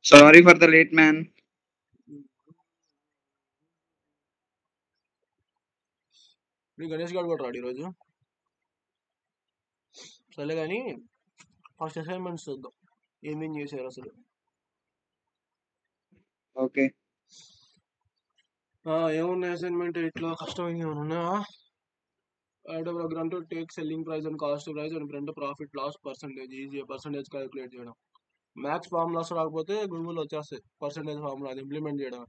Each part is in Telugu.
Sorry for the late, man. ఇప్పుడు గణేష్ గారు కూడా రాడు ఈరోజు. సరే కానీ ఫస్ట్ అసైన్మెంట్స్ చూద్దాం ఏమేం చేశారు అసలు. Okay. ఏమున్నాయి అసైన్మెంట్ ఇట్లా కష్టమైనవి ఏమైనా ఉన్నాయా? Add a program to take selling price and cost price and print a profit loss percentage. Easy percentage calculate చేయడం. మ్యాథ్స్ ఫార్ములాస్ రాకపోతే గూగుల్ వచ్చేస్తాయి పర్సంటేజ్ ఫార్ములా అది ఇంప్లిమెంట్ చేయడం.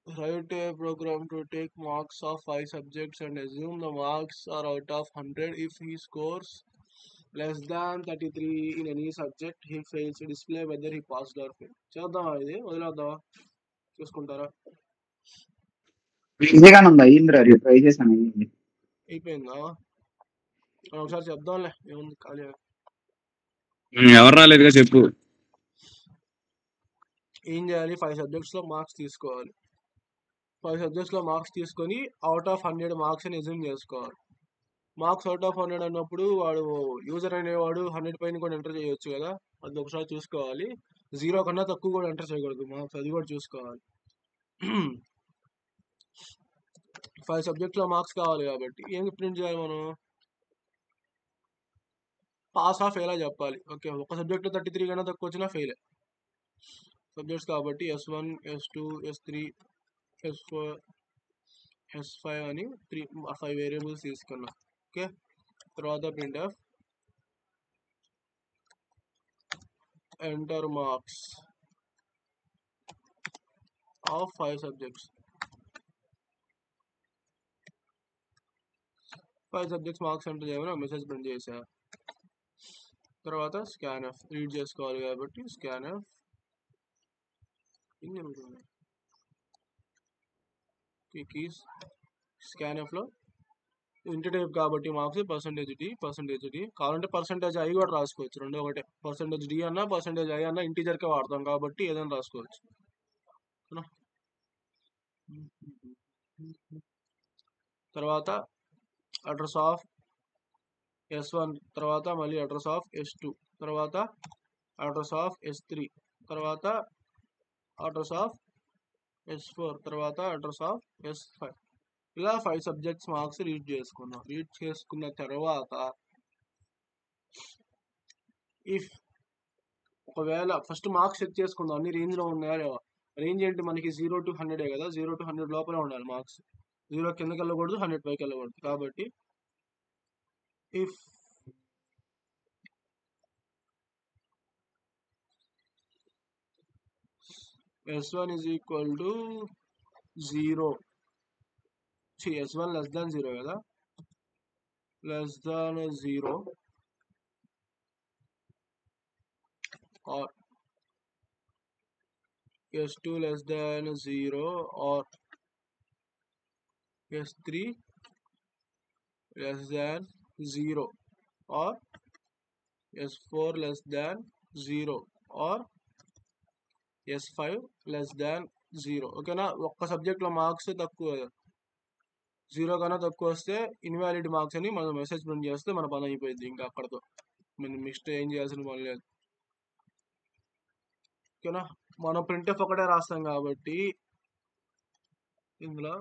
Write a program to take marks of 5 subjects and assume the marks are out of 100. If he scores less than 33 in any subject, he fails to display whether he passed or failed. చేద్దామా ఇది వదిలేద్దామా చూసుకుంటారా? ఈజీగానే ఉందా ఇంద్ర ట్రై చేశాను అయ్యింది. అయిపోయిందా? ఒకసారి చెప్దాంలే ఏముంది ఖాళీ. ఎవరు రాలేదుగా చెప్పు. ఏం చేయాలి? 5 సబ్జెక్ట్స్లో మార్క్స్ తీసుకోవాలి. 5 సబ్జెక్ట్స్లో మార్క్స్ తీసుకొని అవుట్ ఆఫ్ 100 మార్క్స్ అని ఎజ్యూమ్ చేసుకోవాలి. మార్క్స్ అవుట్ ఆఫ్ 100 అన్నప్పుడు వాడు యూజర్ అనేవాడు 100 పైన కూడా ఎంటర్ చేయొచ్చు కదా, అది ఒకసారి చూసుకోవాలి. 0 కన్నా తక్కువ కూడా ఎంటర్ చేయకూడదు మార్క్స్, అది కూడా చూసుకోవాలి. 5 సబ్జెక్ట్లో మార్క్స్ కావాలి కాబట్టి ఏం ప్రింట్ చేయాలి మనం? పాస్ ఆఫ్ ఫెయిల్ చెప్పాలి. ఓకే, ఒక సబ్జెక్ట్లో 33 కన్నా తక్కువ వచ్చినా ఫెయిల్. సబ్జెక్ట్స్ కాబట్టి S1, S2, S3, S4, S5 అని 5 వేరియబుల్స్ తీసుకున్నా. ఓకే, తర్వాత print of enter marks of 5 subjects. 5 subjects marks enter చేయమని మెసేజ్ ప్రింట్ చేశా. తర్వాత స్కాన్ఎఫ్ రీడ్ చేసుకోవాలి కాబట్టి స్కాన్ఎఫ్ ఏం జరుగుతుంది కీస్ స్కాన్ఎఫ్లో ఇంటి టైప్ కాబట్టి మార్క్స్ పర్సంటేజ్ డి కావాలంటే పర్సంటేజ్ ఐ కూడా రాసుకోవచ్చు, రెండు ఒకటే. పర్సంటేజ్ డి అన్నా పర్సంటేజ్ ఐ అన్నా ఇంటీజర్కే వాడతాం కాబట్టి ఏదైనా రాసుకోవచ్చు. తర్వాత అడ్రస్ ఆఫ్ S1, తర్వాత మళ్ళీ అడ్రస్ ఆఫ్ S2, తర్వాత అడ్రస్ ఆఫ్ S3, తర్వాత అడ్రస్ ఆఫ్ S4, తర్వాత అడ్రస్ ఆఫ్ S5. ఇలా 5 సబ్జెక్ట్స్ మార్క్స్ రీడ్ చేసుకున్నాం. రీడ్ చేసుకున్న తర్వాత ఇఫ్ ఒకవేళ ఫస్ట్ మార్క్స్ చెక్ చేసుకుందాం అన్ని రేంజ్లో ఉన్నాయా లేవా. రేంజ్ ఏంటి మనకి 0 to 100 కదా, 0 to 100 లోపలే ఉండాలి మార్క్స్. 0 కిందకి వెళ్ళకూడదు, 100 పైకి వెళ్ళకూడదు. కాబట్టి if S1 is equal to 0, S1 less than 0 కదా, less than 0 or S2 less than 0 or S3 less than 0 or S4 less than 0 or S5 less than 0. ఓకేనా? ఒక్క సబ్జెక్ట్లో మార్క్స్ తక్కువ 0 కన్నా తక్కువ వస్తే ఇన్వాలిడ్ మార్క్స్ అని మనం మెసేజ్ ప్రింట్ చేస్తే మన పని అయిపోయింది. ఇంకా అక్కడతో మనం నెక్స్ట్ ఏం చేయాల్సిన పని లేదు. ఓకేనా? మనం ప్రింట్ఎఫ్ ఒకటే రాస్తాం కాబట్టి ఇందులో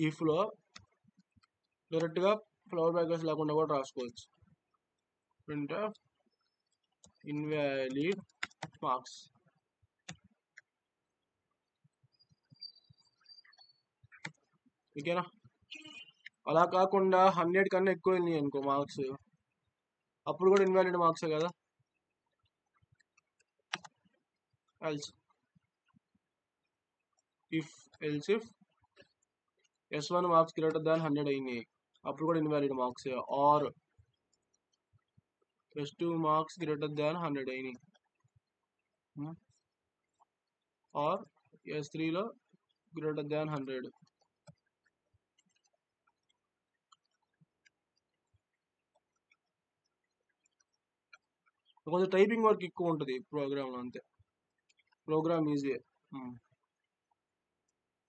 ఈఫ్లో డైరెక్ట్గా ఫ్లవర్ బ్యాకర్స్ లేకుండా కూడా రాసుకోవచ్చు. Printf invalid marks. ఓకేనా? అలా కాకుండా 100 కన్నా ఎక్కువ వెళ్ళినాయి అనుకో మార్క్స్, అప్పుడు కూడా ఇన్వాలిడ్ మార్క్సే కదా. else if S1 marks greater than 100 అయినాయి, అప్పుడు కూడా ఇన్వాలిడ్ మార్క్సే. Or S2 marks greater than 100 అయినాయి, ఆర్ S3లో గ్రేటర్ దాన్ 100. కొంచెం టైపింగ్ వర్క్ ఎక్కువ ఉంటుంది ప్రోగ్రామ్లో, అంతే. Program easy.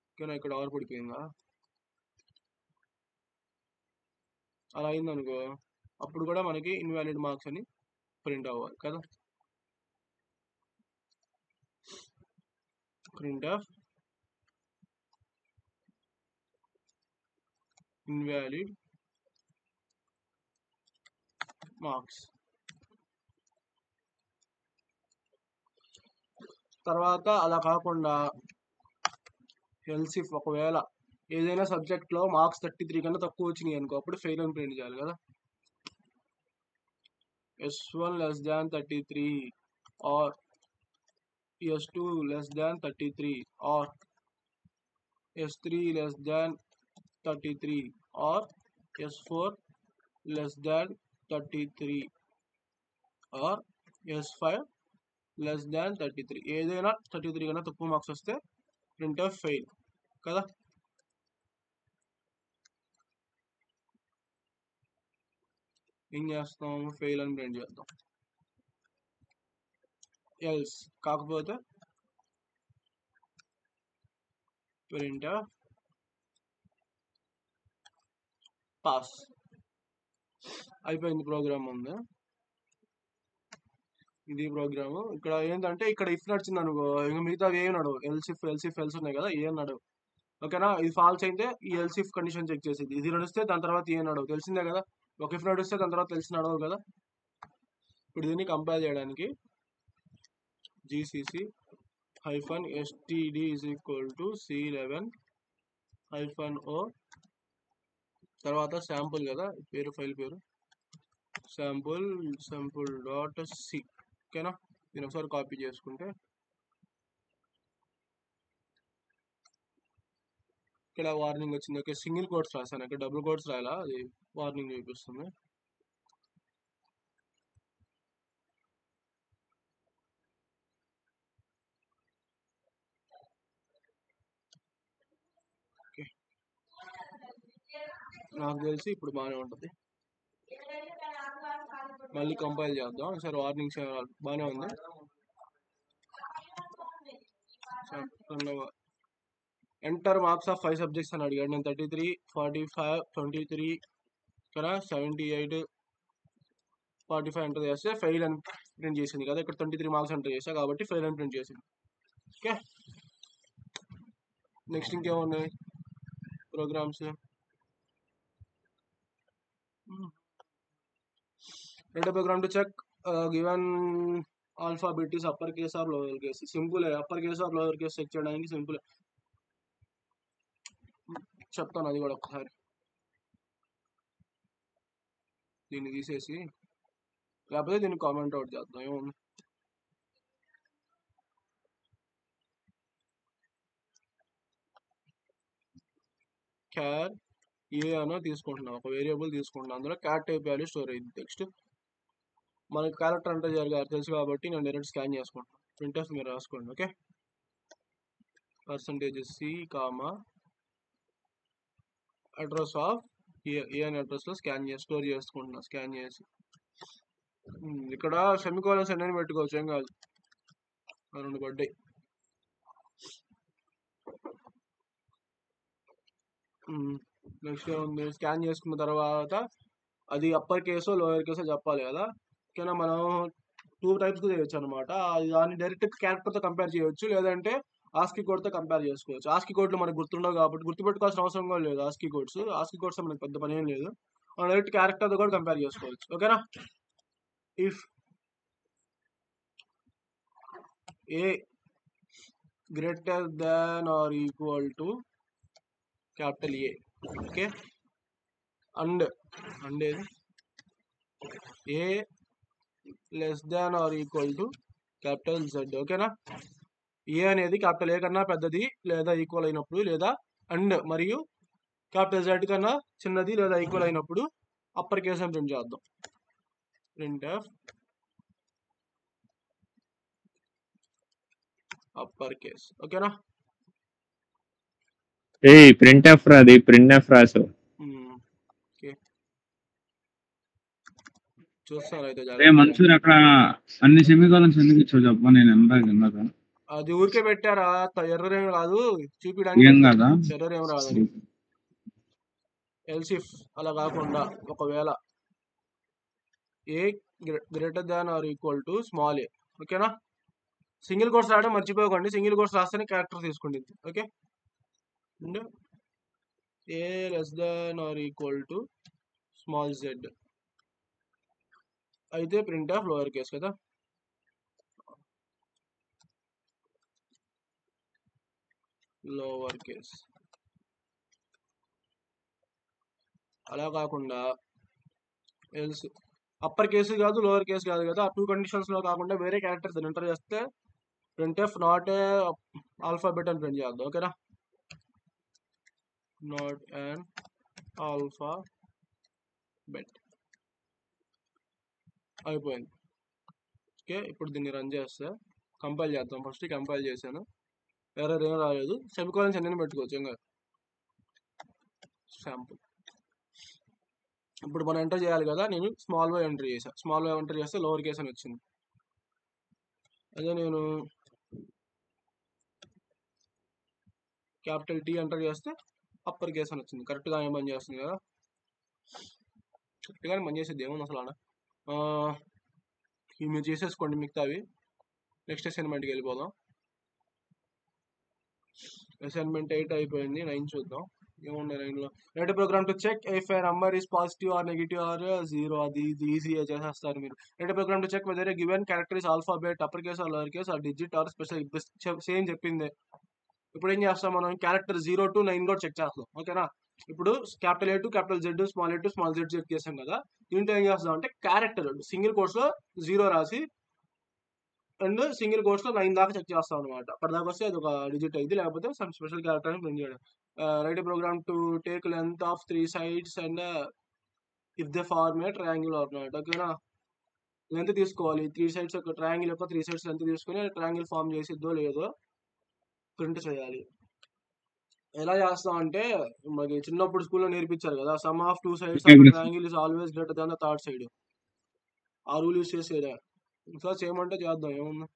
ఓకేనా? ఇక్కడ ఆర్ పడిపోయిందా? అలా అయిందనుకో అప్పుడు కూడా మనకి ఇన్వాలిడ్ మార్క్స్ అని ప్రింట్ అవ్వాలి కదా. printf invalid marks. తర్వాత అలా కాకుండా ఎల్సిఫ్ ఒకవేళ ఏదైనా సబ్జెక్ట్ లో మార్క్స్ 33 కన్నా తక్కువ వచ్చినాయి అనుకో, అప్పుడు ఫెయిల్ అని ప్రింట్ చేయాలి కదా. S1 less than 33 or S2 less than 33 or S3 less than 33 or S4 less than 33 or S5 less than 33. ఏదైనా 33 కన్నా తక్కువ మార్క్స్ వస్తే ప్రింట్ ఆఫ్ ఫెయిల్ కదా. ఏం చేస్తాం, ఫెయిల్ అని ప్రింట్ చేద్దాం. ఎల్స్ కాకపోతే ప్రింట్ ఆఫ్ పాస్. అయిపోయింది, ప్రోగ్రామ్ ఉంది. ఇది ప్రోగ్రామ్. ఇక్కడ ఏంటంటే ఇక్కడ ఇఫ్ నడిచింది అనుకో, ఇంకా మిగతా ఏమన్నాడు ఎల్సిఫ్ ఎల్స్ ఉన్నాయి కదా, ఏమన్నాడు ఓకేనా. ఇది ఫాల్స్ అయితే ఈ ఎల్సిఫ్ కండిషన్ చెక్ చేసేది, ఇది నడిస్తే దాని తర్వాత ఏమన్నాడు తెలిసిందే కదా. ఒక ఇఫ్ నడిస్తే దాని తర్వాత తెలిసి నడవు కదా. ఇప్పుడు దీన్ని కంపేర్ చేయడానికి gcc -std is equal to c11-o తర్వాత శాంపుల్ కదా పేరు, ఫైల్ పేరు sample.c ఓకేనా. దీని ఒకసారి కాపీ చేసుకుంటే ఇక్కడ వార్నింగ్ వచ్చింది. ఓకే, సింగిల్ కోట్స్ రాశాను, ఇక్కడ డబుల్ కోట్స్ రాయాలా, అది వార్నింగ్ చూపిస్తుంది. ఓకే, నాకు తెలిసి ఇప్పుడు బాగానే ఉంటుంది. మళ్ళీ కంపైల్ చేద్దాం సరే. వార్నింగ్స్ బాగానే ఉంది. ఎంటర్ మార్క్స్ ఆఫ్ 5 సబ్జెక్ట్స్ అని అడిగాడు. నేను 33, 45, 23 కదా, 78, 45 ఎంటర్ చేస్తే ఫెయిల్ అని ప్రింట్ చేసింది కదా. ఇక్కడ 23 మార్క్స్ ఎంటర్ చేసా కాబట్టి ఫెయిల్ అని ప్రింట్ చేసింది. ఓకే, నెక్స్ట్ ఇంకేమున్నాయి ప్రోగ్రామ్స్. రెండో program to check given alphabet is upper case or lower case. Simple, upper case or lower case check చేయడానికి సింపుల్ చెప్తాను, అది కూడా ఒకసారి. దీన్ని తీసేసి లేకపోతే దీన్ని కామెంట్ అవుట్ చేద్దాం, ఏముంది. క్యార్ ఏ అనో తీసుకుంటున్నాం, ఒక వేరియబుల్ తీసుకుంటున్నాం, అందులో క్యాట్ టైప్ వాల్యూ స్టోర్ అయింది. నెక్స్ట్ మనకి క్యారెక్టర్ అంటే తెలుసు కాబట్టి నేను డైరెక్ట్ స్కాన్ చేసుకుంటాను. ప్రింట్ఎఫ్ మీరు రాసుకోండి. Okay, %c comma address of ఏ అనే అడ్రస్లో స్టోర్ చేసుకుంటున్నా. స్కాన్ చేసి ఇక్కడ సెమికోలన్స్ అన్నీ పెట్టుకోవచ్చు, ఏం కాదు, 2 పడ్డాయి. నెక్స్ట్ ఏముంది, స్కాన్ చేసుకున్న తర్వాత అది అప్పర్ కేసో లోయర్ కేసో చెప్పాలి కదా. ఓకేనా, మనం 2 టైప్స్ చేయొచ్చు అనమాట. దాన్ని డైరెక్ట్ క్యారెక్టర్తో కంపేర్ చేయొచ్చు, లేదంటే ఆస్కీ కోడ్తో కంపేర్ చేసుకోవచ్చు. ఆస్కీ కోడ్లు మనకు గుర్తుండవు కాబట్టి గుర్తుపెట్టుకోవాల్సిన అవసరం కూడా లేదు. ఆస్కీ కోడ్స్ మనకు పెద్ద పని ఏం లేదు, మనం డైరెక్ట్ క్యారెక్టర్తో కూడా కంపేర్ చేసుకోవచ్చు. ఓకేనా, if A greater than or equal to capital A. Okay, and ఏది A less than or equal to capital Z. ఓకేనా, ఏ అనేది క్యాపిటల్ ఏ కన్నా పెద్దది లేదా ఈక్వల్ అయినప్పుడు, లేదా అండ్ మరియు క్యాపిటల్ జెడ్ కన్నా చిన్నది లేదా ఈక్వల్ అయినప్పుడు అప్పర్ కేస్ అని ప్రింట్ చేద్దాం. Print of upper case. ఓకేనా, ప్రింట్ ఆఫ్ రాసు. ఓకే, చూస్తాను అయితే. మన్సూర్ అక్కడ అన్ని సెమికోలన్స్ ఎందుకు ఇచ్చావు చెప్ప, నేను ఎందాక అది ఊరికే పెట్టారా, ఎర్రర్ ఏం కాదు చూపించడానికి, ఎర్రర్ ఏం రాదని. ఎల్సిఫ్ అలా కాకుండా ఒకవేళ A greater than or equal to small A. ఓకేనా, సింగిల్ కోర్స్ రాయడం మర్చిపోకండి, సింగిల్ కోర్స్ రాస్తేనే క్యారెక్టర్ తీసుకోండి. Okay, and A less than or equal to small Z అయితే ప్రింట్ ఆఫ్ లోవర్ కేస్ కదా, లోవర్ కేస్. అలా కాకుండా ఎల్స్ అప్పర్ కేసు కాదు లోవర్ కేసు కాదు కదా, ఆ 2 కండిషన్స్ లో కాకుండా వేరే క్యారెక్టర్స్ ఎంటర్ చేస్తే printf not a alphabet అని ప్రింట్ చేద్దాం. ఓకేనా, నాట్ an ఆల్ఫాబెట్ అయిపోయింది. ఓకే, ఇప్పుడు దీన్ని రన్ చేస్తే కంపైల్ చేద్దాం. ఫస్ట్ కంపైల్ చేశాను, ఎర్రర్ ఏం రాలేదు. సెమికోలన్స్ ఎన్ని పెట్టుకోవచ్చు ఇంకా శాంపుల్. ఇప్పుడు మనం ఎంటర్ చేయాలి కదా, నేను స్మాల్ వై ఎంటర్ చేశాను. స్మాల్ వై ఎంటర్ చేస్తే లోవర్ కేస్ అని వచ్చింది. అదే నేను క్యాపిటల్ టీ ఎంటర్ చేస్తే అప్పర్ కేస్ అని వచ్చింది. కరెక్ట్గా ఏం పని చేస్తుంది కదా, కరెక్ట్గానే పని చేసేది ఏముంది అసలు అలా. ఇవి మీరు చేసేసుకోండి మిగతావి. నెక్స్ట్ అసైన్మెంట్కి వెళ్ళిపోదాం. అసైన్మెంట్ 8 అయిపోయింది, 9 చూద్దాం. ఏమున్నాయి 9లో? Write program to check if a number is positive or negative or zero. అది ఈజీగా చేసేస్తారు మీరు. Write program to check whether given character is alphabet upper case or lower case or digit or special. Same చెప్పిందే. ఇప్పుడు ఏం చేస్తాం మనం, క్యారెక్టర్ 0 to 9 కూడా చెక్ చేస్తాం. ఓకేనా, ఇప్పుడు capital A to capital Z, small A to small Z check చేసాం కదా. దీంట్లో ఏం చేస్తాం అంటే క్యారెక్టర్ సింగిల్ కోర్స్ లో 0 రాసి అండ్ సింగిల్ కోర్స్ లో 9 దాకా చెక్ చేస్తాం అనమాట. అప్పటిదాకా వస్తే అది ఒక డిజిట్ అయింది, లేకపోతే సమ్ స్పెషల్ క్యారెక్టర్ అని ప్రింట్ చేయడం. Write program to take length of 3 sides and if they form a triangle or not. ఓకేనా, లెంత్ తీసుకోవాలి. 3 sides ఒక ట్రయాంగిల్ యొక్క 3 sides లెంత్ తీసుకుని ట్రయాంగిల్ ఫార్మ్ చేసిద్దో లేదో ప్రింట్ చేయాలి. ఎలా చేస్తాం అంటే మనకి చిన్నప్పుడు స్కూల్లో నేర్పించారు కదా, some of 2 sides of triangle is always greater than the third side. ఆ రూల్ యూస్ చేసేదా. ఇంకా చేయమంటే చేద్దాం, ఏముంది.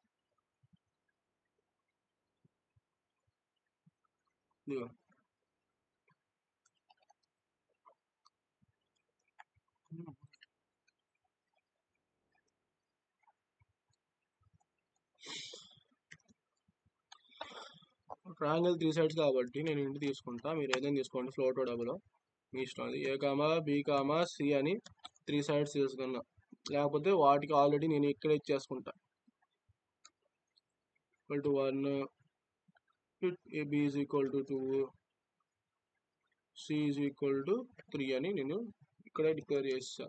ఇదిగో ట్రయాంగిల్ 3 sides కాబట్టి నేను ఇంటి తీసుకుంటా, మీరు ఏదైనా తీసుకోండి, ఫ్లోట్ డబుల్ మీ ఇష్టం. అది A comma B comma C అని 3 sides తీసుకున్నా, లేకపోతే వాటికి ఆల్రెడీ నేను ఇక్కడ ఇచ్చేసుకుంటా. Equal to 1, B is equal to 2, C is equal to 3 అని నేను ఇక్కడే డిక్లేర్ చేస్తా.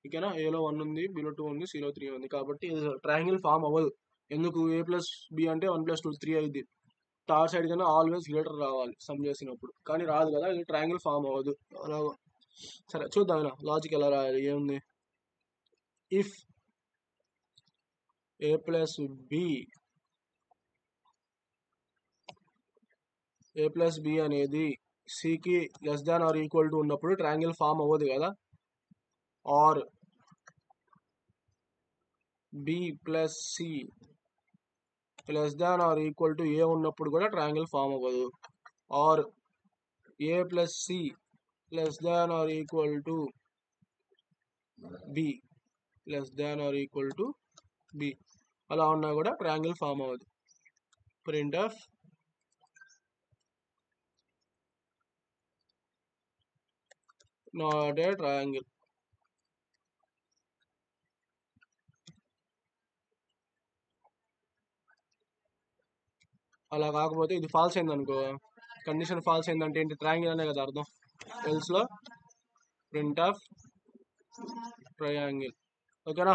ఓకేనా, ఏలో 1 ఉంది, బిలో 2 ఉంది, సిలో 3 ఉంది. కాబట్టి ట్రయాంగిల్ ఫామ్ అవ్వదు. ఎందుకు, ఏ ప్లస్ బి అంటే 1 + 2 3 అయింది. థర్డ్ సైడ్ కన్నా ఆల్వేస్ గ్రేటర్ రావాలి సమ్ చేసినప్పుడు, కానీ రాదు కదా, ఇది ట్రయాంగిల్ ఫామ్ అవ్వదు. అలాగా. సరే చూద్దాం ఇలా లాజిక్ ఎలా రాయాలి. ఏముంది, ఇఫ్ ఏ ప్లస్ బి అనేది సికి less than or equal to ఉన్నప్పుడు ట్రయాంగిల్ ఫామ్ అవ్వదు కదా, or B plus C less than or equal to A ఉన్నప్పుడు కూడా ట్రయాంగిల్ ఫామ్ అవ్వదు, or A plus C less than or equal to B less than or equal to B అలా ఉన్నా కూడా ట్రయాంగిల్ ఫామ్ అవ్వదు. Printf not a triangle. అలా కాకపోతే ఇది ఫాల్స్ అయింది అనుకో, కండిషన్ ఫాల్స్ అయిందంటే ఏంటి, ట్రయాంగిల్ అనే కదా అర్థం. ఎల్స్ లో ప్రింట్ ఆఫ్ ట్రయాంగిల్. ఓకేనా,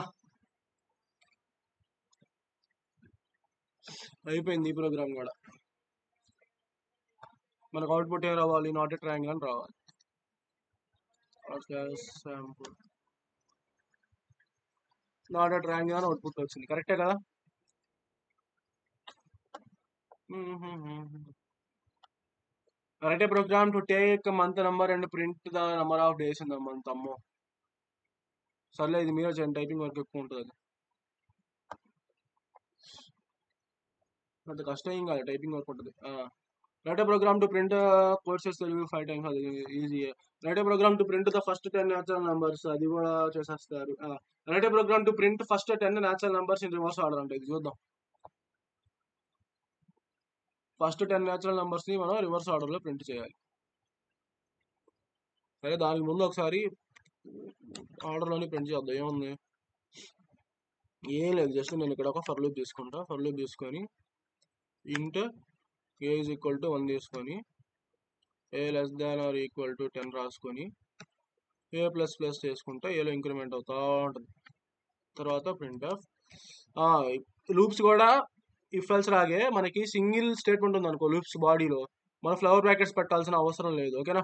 అయిపోయింది ఈ ప్రోగ్రామ్ కూడా. మనకు అవుట్పుట్ ఏం రావాలి, నాట్ ఏ ట్రయాంగిల్ అని రావాలి. శాంపుల్ నాట్ ఏ ట్రయాంగిల్ అని అవుట్పుట్ వచ్చింది, కరెక్టే కదా. Write a program to take a month number and print the number of days in the month. అమ్మో సర్లే, ఇది మీరు చేయండి, టైపింగ్ వర్క్ ఎక్కువ ఉంటుంది. అంత కష్టం ఏం కాదు, టైపింగ్ వర్క్ ఉంటుంది. Write a program to print courses Telugu 5 times, అది easy. Write a program to print the first 10 natural numbers, అది కూడా చేసేస్తారు. Write a program to print first 10 natural numbers in reverse order అంటే ఇది చూద్దాం. ఫస్ట్ 10 న్యాచురల్ నెంబర్స్ని మనం రివర్స్ ఆర్డర్లో ప్రింట్ చేయాలి. సరే, దానికి ముందు ఒకసారి ఆర్డర్లోని ప్రింట్ చేద్దాం. ఏముంది, ఏం లేదు, జస్ట్ నేను ఇక్కడ ఒక ఫర్ లూప్ తీసుకుంటా. ఫర్ లూప్ తీసుకొని int A is equal to 1 తీసుకొని A less than or equal to 10 రాసుకొని ఏ ప్లస్ ప్లస్ చేసుకుంటే ఏలో ఇంక్రిమెంట్ అవుతా ఉంటుంది. తర్వాత ప్రింట్ ఆఫ్ లూప్స్ కూడా ఇఫ్ ఎల్స్ లాగే మనకి సింగిల్ స్టేట్మెంట్ ఉంది అనుకో లూప్స్ బాడీలో, మనం ఫ్లవర్ బ్రాకెట్స్ పెట్టాల్సిన అవసరం లేదు. ఓకేనా,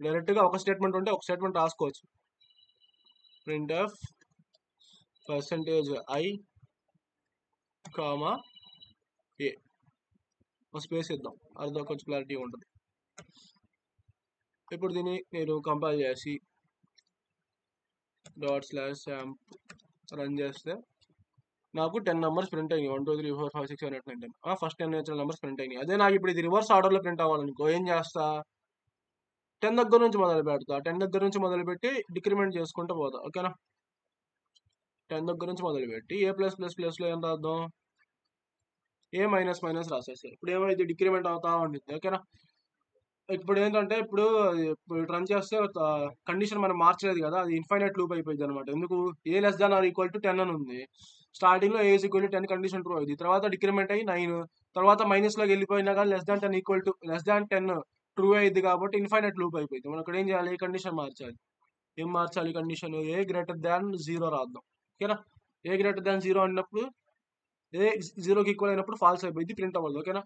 డైరెక్ట్గా ఒక స్టేట్మెంట్ ఉంటే ఒక స్టేట్మెంట్ రాసుకోవచ్చు. ప్రింట్ ఆఫ్ %i కామా ఏ, ఒక స్పేస్ ఇద్దాం, అర్థం కొంచెం క్లారిటీ ఉంటుంది. ఇప్పుడు దీన్ని నేను కంపైల్ చేసి ./samp రన్ చేస్తే నాకు 10 నెంబర్స్ ప్రింట్ అయినాయి. 1 2 3 4 5 6 7 8 9 10. ఫస్ట్ 10 నేచురల్ నెంబర్స్ ప్రింట్ అయినాయి. అదే నాకు ఇప్పుడు ఇది రివర్స్ ఆర్డర్లో ప్రింట్ అవ్వాలనుకో ఏం చేస్తా, 10 దగ్గర నుంచి మొదలు పెడతా. 10 దగ్గర నుంచి మొదలు పెట్టి డిక్రిమెంట్ చేసుకుంటూ పోతా. ఓకేనా, 10 దగ్గర నుంచి మొదలు పెట్టి ఏ ప్లస్ ప్లస్ ప్లస్లో ఏం రాద్దాం, ఏ మైనస్ మైనస్ రాసేస్తారు. ఇప్పుడు ఏమైతే డిక్రిమెంట్ అవుతా ఉంటుంది. ఓకేనా, ఇప్పుడు ఏంటంటే ఇప్పుడు రన్ చేస్తే కండిషన్ మనం మార్చలేదు కదా, అది ఇన్ఫైనైట్ లూప్ అయిపోయింది అనమాట. ఎందుకు, A less than or equal to 10 అని ఉంది. స్టార్టింగ్ లో A is equal to 10 condition true అయింది, తర్వాత డిక్రిమెంట్ అయ్యి 9, తర్వాత మైనస్ లోకి వెళ్ళిపోయినా కానీ less than 10 equal to less than 10 true అయింది కాబట్టి ఇన్ఫైనైట్ లూప్ అయిపోయింది. మనం ఇక్కడ ఏం చేయాలి, ఈ కండిషన్ మార్చాలి. ఏం మార్చాలి కండిషన్, ఏ గ్రేటర్ దాన్ 0 రాద్దాం. ఓకేనా, ఏ గ్రేటర్ దాన్ 0 అన్నప్పుడు ఏ 0కి ఈక్వల్ అయినప్పుడు ఫాల్స్ అయిపోయింది, ప్రింట్ అవ్వదు. ఓకేనా,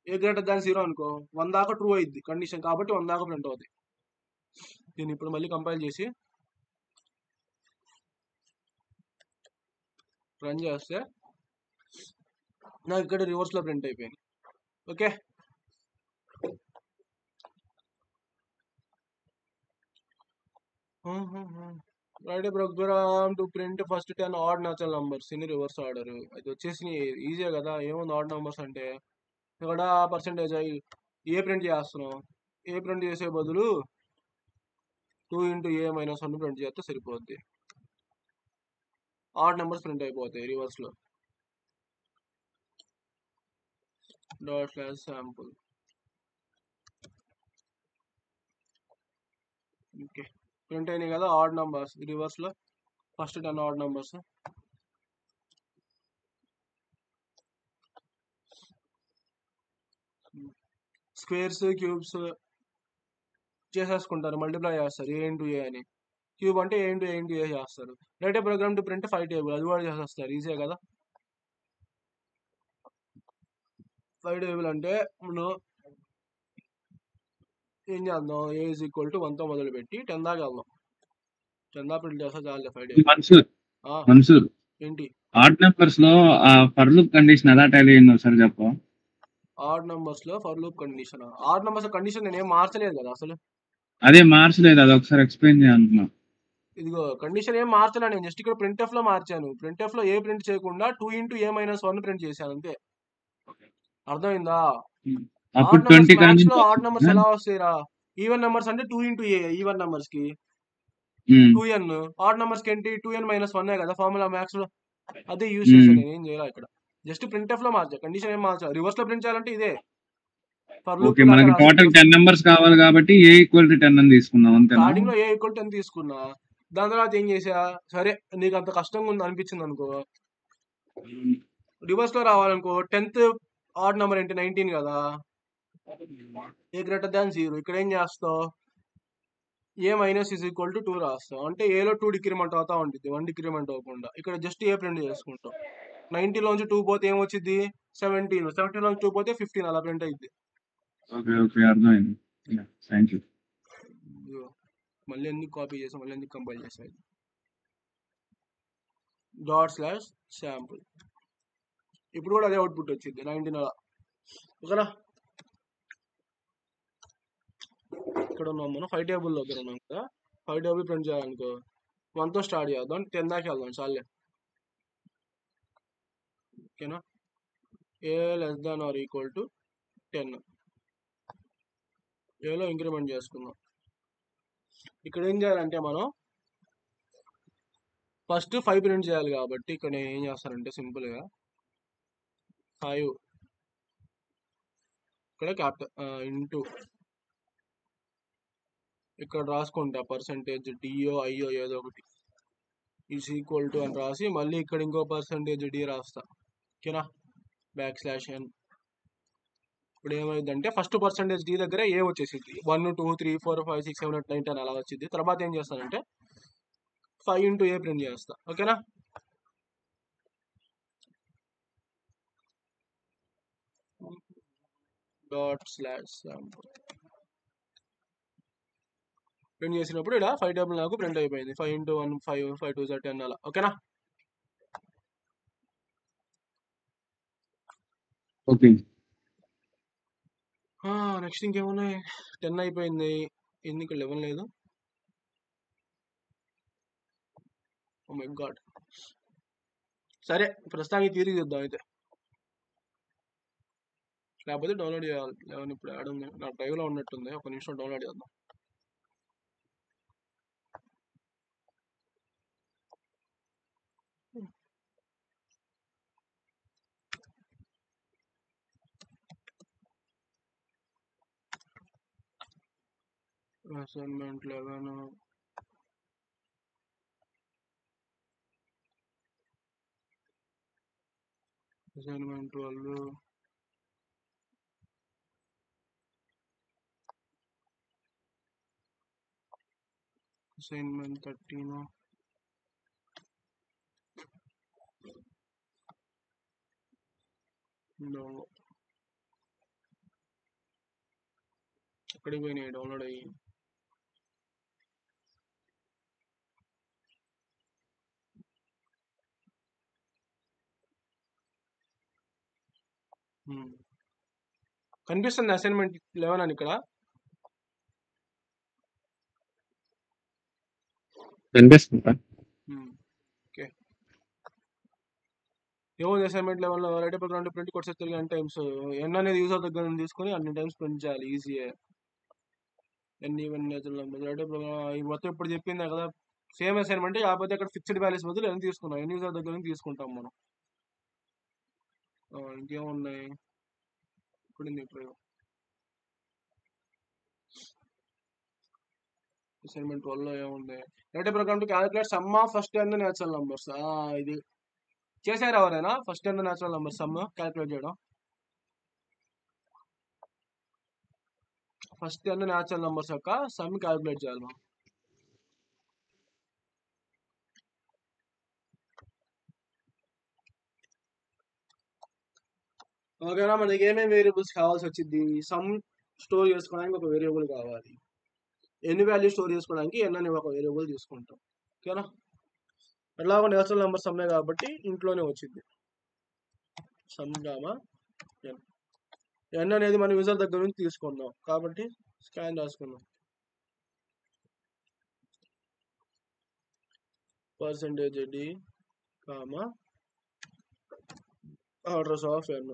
ఏ గ్రేటర్ దాన్ 0 అనుకో 1 దాకా ట్రూ అయింది కండిషన్ కాబట్టి 1 దాకా ప్రింట్ అవుతుంది. దీన్ని ఇప్పుడు మళ్ళీ కంపైల్ చేసి రన్ చేస్తే నాకు ఇక్కడ రివర్స్లో ప్రింట్ అయిపోయింది. Okay, write a program to print first 10 odd natural numbers in reverse order. అది వచ్చేసి ఈజీయే కదా, ఏముంది ఆడ్ నంబర్స్ అంటే ఇక్కడ పర్సెంటేజ్ ఏ ప్రింట్ చేస్తున్నాం, ఏ ప్రింట్ చేసే బదులు 2 × a - 1 ప్రింట్ చేస్తే సరిపోద్ది. ఆడ్ నెంబర్స్ ప్రింట్ అయిపోతాయి రివర్స్లో. ./sample ఓకే, ప్రింట్ అయినాయి కదా ఆడ్ నెంబర్స్ రివర్స్లో, first 10 odd numbers. Squares cubes చేసేసుకుంటారు, మల్టిప్లై చేస్తారు ఏ ఇంటూ ఏ అని. క్యూబ్ అంటే ఏ ఇంటూ ఏ చేస్తారు. Write a program to print 5 table, అది కూడా చేసేస్తారు, ఈజీ కదా. 5 టేబుల్ అంటే మనం ఏం చేద్దాం, ఏ ఈజ్ ఈక్వల్ టు 1తో మొదలు పెట్టి 10 దాకా వెళ్దాం. 10 దాకా ప్రింట్ చేస్తే చాలు 5 టేబుల్. ఏంటి ఆడ్ నెంబర్స్ లో ఆ ఫర్ లూప్ కండిషన్ ఎలా టైల్ అయిందో ఒకసారి చెప్పు. ఆడ్ నంబర్స్ లో for loop condition, add numbers condition నేను ఏం మార్చలేదు కదా అసలు. అదే మార్చలేదు, అది ఒకసారి ఎక్స్ప్లెయిన్ చేయాలంటున్నా. ఇదిగో కండిషన్ ఏం మార్చలే, నేను జస్ట్ ఇక్కడ ప్రింట్ ఎఫ్ లో మార్చాను. ప్రింట్ ఎఫ్ లో ఏ ప్రింట్ చేయకుండా 2 × a - 1 ప్రింట్ చేశాను అంతే. అర్థమైందా, అప్పుడు ఆడ్ నంబర్స్ 20 మ్యాథ్స్ లో ఆడ్ నంబర్స్ ఎలా వస్తాయిరా, ఈవెన్ నెంబర్స్ అంటే 2 × a, ఈవెన్ నెంబర్స్ కి 2n, ఆడ్ నెంబర్స్ కి ఏంటి 2n - 1 కదా ఫార్ములా మ్యాథ్స్ లో, అదే యూజ్ చేశాను. నేను ఏం చేయాలి ఇక్కడ, జస్ట్ ప్రింట్ ఎఫ్ లో మార్చా, కండిషన్ ఏం మార్చా. రివర్స్ లో ప్రింట్ చేయాలంటే ఇదే ఫర్ లూప్. మనకి టోటల్ 10 నెంబర్స్ కావాలి కాబట్టి ఏ ఈక్వల్ టు 10 అని తీసుకుందాం అంతే. స్టార్టింగ్ లో ఏ ఈక్వల్ 10 తీసుకున్నా, దాని తర్వాత ఏం చేసా, సరే నీకు అంత కష్టంగా ఉంది అనిపించింది అనుకో, రివర్స్ లో రావాలనుకో 10th ఆడ్ నెంబర్ ఏంటి 19 కదా, ఏ గ్రేటర్ దాన్ 0. ఇక్కడ ఏం చేస్తావు, ఏ మైనస్ ఈజ్ ఈక్వల్ టు 2 రాస్తావు. అంటే ఏలో 2 డిక్రిమెంట్ అవుతా ఉంటుంది, 1 డిక్రిమెంట్ అవ్వకుండా. ఇక్కడ జస్ట్ ఏ ప్రింట్ చేసుకుంటాం. 19 లోంచి 2 పోతే ఏమొచ్చింది 17, 17 లోంచి 2 పోతే 15, అలా ప్రింట్ అయింది. ఓకే ఓకే, అర్థమైంది. Thank you. మళ్ళీ ఎందుకు కాపీ చేసాం, మళ్ళీ ఎందుకు కంపైల్ చేసాం. ./sample ఇప్పుడు కూడా అదే అవుట్పుట్ వచ్చింది 19 అలా. ఓకేనా, ఇక్కడ ఉన్నాం మనం 5 టేబుల్ దగ్గర ఉన్నాం కదా. 5 టేబుల్ ప్రింట్ చేయాలనుకో 1తో స్టార్ట్ చేద్దాం, 10 దాకా వెళ్దాం చాలే. ఓకేనా, A less than or equal to 10, ఏలో ఇంక్రిమెంట్ చేసుకుందాం. ఇక్కడ ఏం చేయాలంటే మనం ఫస్ట్ 5 ప్రింట్ చేయాలి కాబట్టి ఇక్కడ నేను ఏం చేస్తానంటే సింపుల్గా 5 ఇక్కడ క్యాపిటల్ ఇంటూ ఇక్కడ రాసుకుంటా పర్సెంటేజ్ డిఓ ఐఓ ఏదో ఒకటి ఈజ్ ఈక్వల్ టు అని రాసి మళ్ళీ ఇక్కడ ఇంకో పర్సెంటేజ్ డి రాస్తా. ఓకేనా, \n. ఇప్పుడు ఏమైందంటే ఫస్ట్ పర్సెంటేజ్ డి దగ్గర ఏ వచ్చేసింది 1 2 3 4 5 6 7 8 9 10 అలా వచ్చింది. తర్వాత ఏం చేస్తానంటే 5 ఇంటూ ఏ ప్రింట్ చేస్తా. ఓకేనా, ./sample ప్రింట్ చేసినప్పుడు ఇలా 5 టేబుల్ నాకు ప్రింట్ అయిపోయింది. 5 ఇంటూ 1 5 5 2 10 అలా. ఓకేనా, ఓకే. నెక్స్ట్ ఇంకేమున్నాయి, 10 అయిపోయింది. ఎందుకు 11 లేదు? Oh my God. సరే ప్రస్తుతానికి తిరిగి చూద్దాం అయితే, లేకపోతే డౌన్లోడ్ చేయాలి. 11 ఇప్పుడు యాడ్ ఉంది, నా డ్రైవ్లో ఉన్నట్టుంది. ఒక నిమిషం డౌన్లోడ్ చేద్దాం. అసైన్మెంట్ 11 అసైన్మెంట్ 12 అసైన్మెంట్ 13 ఎక్కడికి పోయినాయి డౌన్లోడ్ అయ్యి? కనిపిస్తుంది అసైన్మెంట్ 11 అని ఇక్కడ. కనిపిస్తుందా? ఓకే, ఏముంది అసైన్మెంట్ 11లో రైట్ ప్రోగ్రామ్ ప్రింట్ కొట్టే తిరిగి n టైమ్స్ n అనేది యూజర్ దగ్గర నుంచి తీసుకొని అన్ని టైమ్స్ ప్రింట్ చేయాలి. ఈజీయే. n even natural number write program ఈ మొత్తం ఇప్పుడు చెప్పిందే కదా, సేమ్ అసైన్మెంట్. కాకపోతే అక్కడ ఫిక్స్డ్ వాల్యూస్ బదులు n తీసుకున్నాం, n యూజర్ దగ్గర నుంచి తీసుకుంటాం మనం. ఇంకేమున్నాయి ఇప్పుడు అసైన్మెంట్ 12లో ఏముంది, write program to calculate sum of first n natural numbers. ఇది చేశారు ఎవరైనా? First n natural number some calculate చేయడం. ఫస్ట్ n నేచురల్ నంబర్స్ యొక్క సమ్ క్యాలిక్యులేట్ చేయాలి మనం. ఓకేనా, మనకి ఏమేమి వేరియబుల్స్ కావాల్సి వచ్చింది? సమ్ స్టోర్ చేసుకోవడానికి ఒక వేరియబుల్ కావాలి, ఎన్ని వాల్యూ స్టోర్ చేసుకోవడానికి n అనే ఒక వేరియబుల్ తీసుకుంటాం. ఓకేనా, ఎలాగో నేచురల్ నెంబర్ సమ్మే కాబట్టి ఇంట్లోనే వచ్చింది సమ్ గామా n. n అనేది మన యూజర్ దగ్గర నుంచి తీసుకుందాం కాబట్టి స్కాన్ రాసుకుందాం. Percentage D comma address of n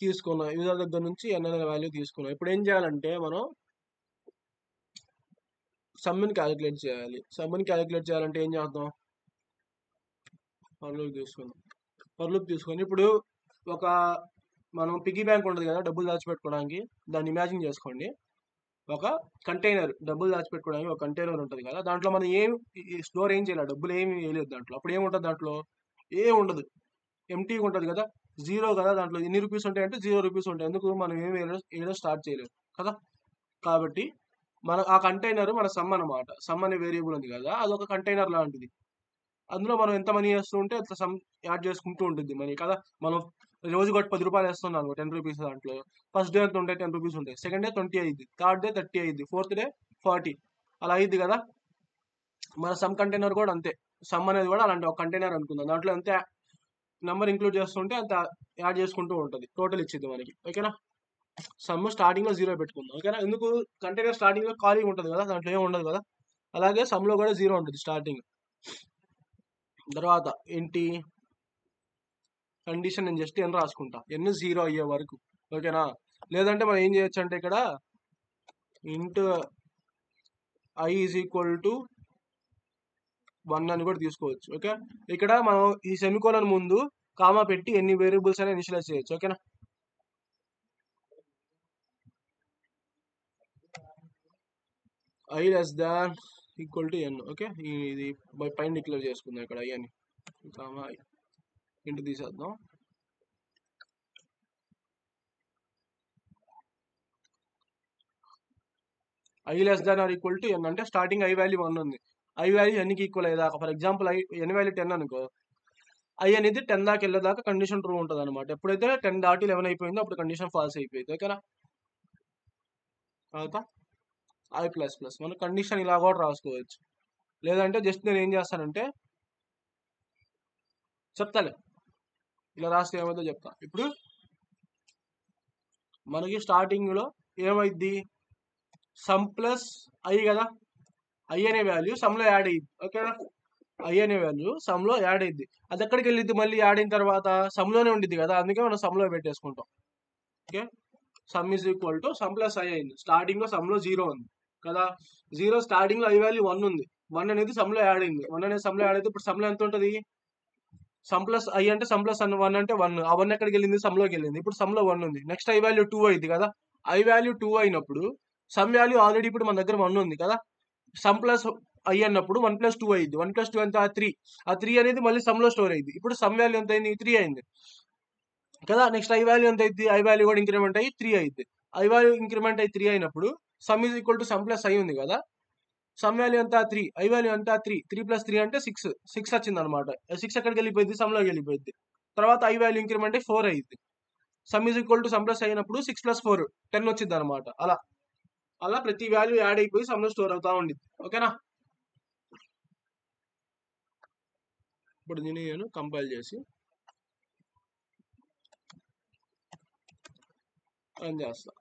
తీసుకున్నాం. యూజర్ దగ్గర నుంచి n అనే వాల్యూ తీసుకున్నాం. ఇప్పుడు ఏం చేయాలంటే మనం సమ్ని క్యాలిక్యులేట్ చేయాలి. సమ్ని క్యాలిక్యులేట్ చేయాలంటే ఏం చేద్దాం, పర్లూప్ తీసుకుందాం. పర్లూప్ తీసుకొని ఇప్పుడు ఒక మనం పిగ్గీ బ్యాంక్ ఉంటుంది కదా డబ్బులు దాచిపెట్టుకోవడానికి, దాన్ని ఇమాజిన్ చేసుకోండి. ఒక కంటైనర్, డబ్బులు దాచిపెట్టుకోవడానికి ఒక కంటైనర్ ఉంటుంది కదా, దాంట్లో మనం ఏం స్టోర్ ఏం చేయాలి, డబ్బులు ఏమి వేయలేదు దాంట్లో. అప్పుడు ఏముంటుంది దాంట్లో? ఏం ఉండదు, ఎంటీగా ఉంటుంది కదా, జీరో కదా. దాంట్లో ఎన్ని రూపీస్ ఉంటాయంటే 0 రూపీస్ ఉంటాయి. ఎందుకు? మనం ఏమి వేయడం స్టార్ట్ చేయలేదు కదా. కాబట్టి మన ఆ కంటైనర్ మన సమ్ అనమాట. సమ్ అనే వేరియబుల్ ఉంది కదా, అది ఒక కంటైనర్ లాంటిది. అందులో మనం ఎంత మనీ వేస్తూ ఉంటే అంత సమ్ యాడ్ చేసుకుంటూ ఉంటుంది మనీ కదా. మనం రోజు ఒకటి 10 రూపాయలు వేస్తున్నాను, 10 రూపీస్. దాంట్లో ఫస్ట్ డే ఎంత ఉంటాయి? 10 రూపీస్ ఉంటాయి. సెకండ్ డే 20 అయింది, థర్డ్ డే 30 అయింది, ఫోర్త్ డే 40 అలా అయింది కదా. మన సమ్ కంటైనర్ కూడా అంతే. సమ్ అనేది కూడా అలాంటి ఒక కంటైనర్ అనుకుందాం. దాంట్లో ఎంత నెంబర్ ఇంక్లూడ్ చేస్తుంటే అంత యాడ్ చేసుకుంటూ ఉంటుంది, టోటల్ ఇచ్చింది మనకి. ఓకేనా, సమ్ స్టార్టింగ్ లో 0 పెట్టుకుందాం. ఓకేనా, ఎందుకు? కంటైనర్ స్టార్టింగ్ లో ఖాళీగా ఉంటుంది కదా, దాంట్లో ఏమి ఉండదు కదా. అలాగే సమ్ లో కూడా 0 ఉంటుంది స్టార్టింగ్. తర్వాత ఏంటి కండిషన్? నేను జస్ట్ n రాసుకుంటా, n 0 అయ్యే వరకు. ఓకేనా, లేదంటే మనం ఏం చేయొచ్చు అంటే ఇక్కడ ఇంట్ i ఈజ్ ఈక్వల్ టు 1 అని కూడా తీసుకోవచ్చు. ఓకే, ఇక్కడ మనం ఈ సెమికోలన్ ముందు కామా పెట్టి ఎన్ని వేరియబుల్స్ అయినా ఇనిషియలైజ్ చేయొచ్చు. ఓకేనా? i less than equal to n. Okay, ఇది పైన డిక్లేర్ చేసుకుందాం ఇక్కడ i అని, కామా i ఇంటూ తీసేద్దాం. i less than or equal to n అంటే స్టార్టింగ్ i వాల్యూ 1 ఉంది, i వాల్యూ n కి ఈక్వల్ అయ్యేదాకా. ఫర్ ఎగ్జాంపుల్ n వాల్యూ 10 అనుకో, i అనేది 10 దాకా వెళ్ళేదాకా కండిషన్ ట్రూ ఉంటుంది అనమాట. ఎప్పుడైతే 10 దాటి 11 అయిపోయిందో అప్పుడు కండిషన్ ఫాల్స్ అయిపోయింది. ఓకేనా? తర్వాత i ప్లస్ ప్లస్ మనం కండిషన్ ఇలా కూడా రాసుకోవచ్చు. లేదంటే జస్ట్ నేను ఏం చేస్తానంటే చెప్తాలే, ఇలా రాస్తే ఏమైందో చెప్తా. ఇప్పుడు మనకి స్టార్టింగ్ లో ఏమైద్ది, సమ్ ప్లస్ i కదా, i అనే వాల్యూ సమ్ లో యాడ్ అయ్యింది. ఓకేనా? i అనే వాల్యూ సమ్ లో యాడ్ అయ్యింది. అది ఎక్కడికి వెళ్ళిద్ది, మళ్ళీ యాడ్ అయిన తర్వాత సమ్ లోనే ఉండిద్ది కదా, అందుకే మనం సమ్ లో పెట్టేసుకుంటాం. Okay, sum is equal to sum plus i అయింది. స్టార్టింగ్ లో సమ్ లో 0 ఉంది కదా, 0 స్టార్టింగ్ లో i వాల్యూ 1 ఉంది, 1 అనేది సమ్ లో యాడ్ అయింది. 1 అనేది సమ్ లో యాడ్ అయితే ఇప్పుడు సమ్ లో ఎంత ఉంటుంది, సమ్ ప్లస్ i అంటే సమ్ ప్లస్ 1 అంటే 1, ఆ 1 ఎక్కడికి వెళ్ళింది, సమ్ లోకి వెళ్ళింది. ఇప్పుడు సమ్ లో 1 ఉంది. నెక్స్ట్ i వాల్యూ 2 అయింది కదా, i వాల్యూ 2 అయినప్పుడు సమ్ వాల్యూ ఆల్రెడీ ఇప్పుడు మన దగ్గర 1 ఉంది కదా, సమ్ ప్లస్ i అన్నప్పుడు 1 ప్లస్ 2 అయింది. 1 ప్లస్ 2 ఎంత, 3. ఆ 3 అనేది మళ్ళీ సమ్ లో స్టోర్ అయింది. ఇప్పుడు సమ్ వాల్యూ ఎంత అయింది, 3 అయింది కదా. నెక్స్ట్ i వాల్యూ ఎంత అయింది, i వాల్యూ కూడా ఇంక్రిమెంట్ అయ్యి 3 అయింది. i వాల్యూ ఇంక్రిమెంట్ అయ్యి 3 అయినప్పుడు some is equal to sum plus i ఉంది కదా, సమ్ వాల్యూ ఎంత 3, i వాల్యూ ఎంత 3, 3 ప్లస్ 3 అంటే 6 వచ్చింది అనమాట. 6 ఎక్కడికి వెళ్ళిపోయింది, సమ్ లోకి వెళ్ళిపోయింది. తర్వాత i వాల్యూ ఇంక్రిమెంట్ అయ్యి 4 అయింది. Some is equal to sum plus అయినప్పుడు 6 ప్లస్ 4 10 వచ్చింది అనమాట. అలా అలా ప్రతి వాల్యూ యాడ్ అయిపోయి సమ్ లో స్టోర్ అవుతా ఉండిద్ది. ఓకేనా? ఇప్పుడు నేను కంపైల్ చేసి రన్ చేస్తా.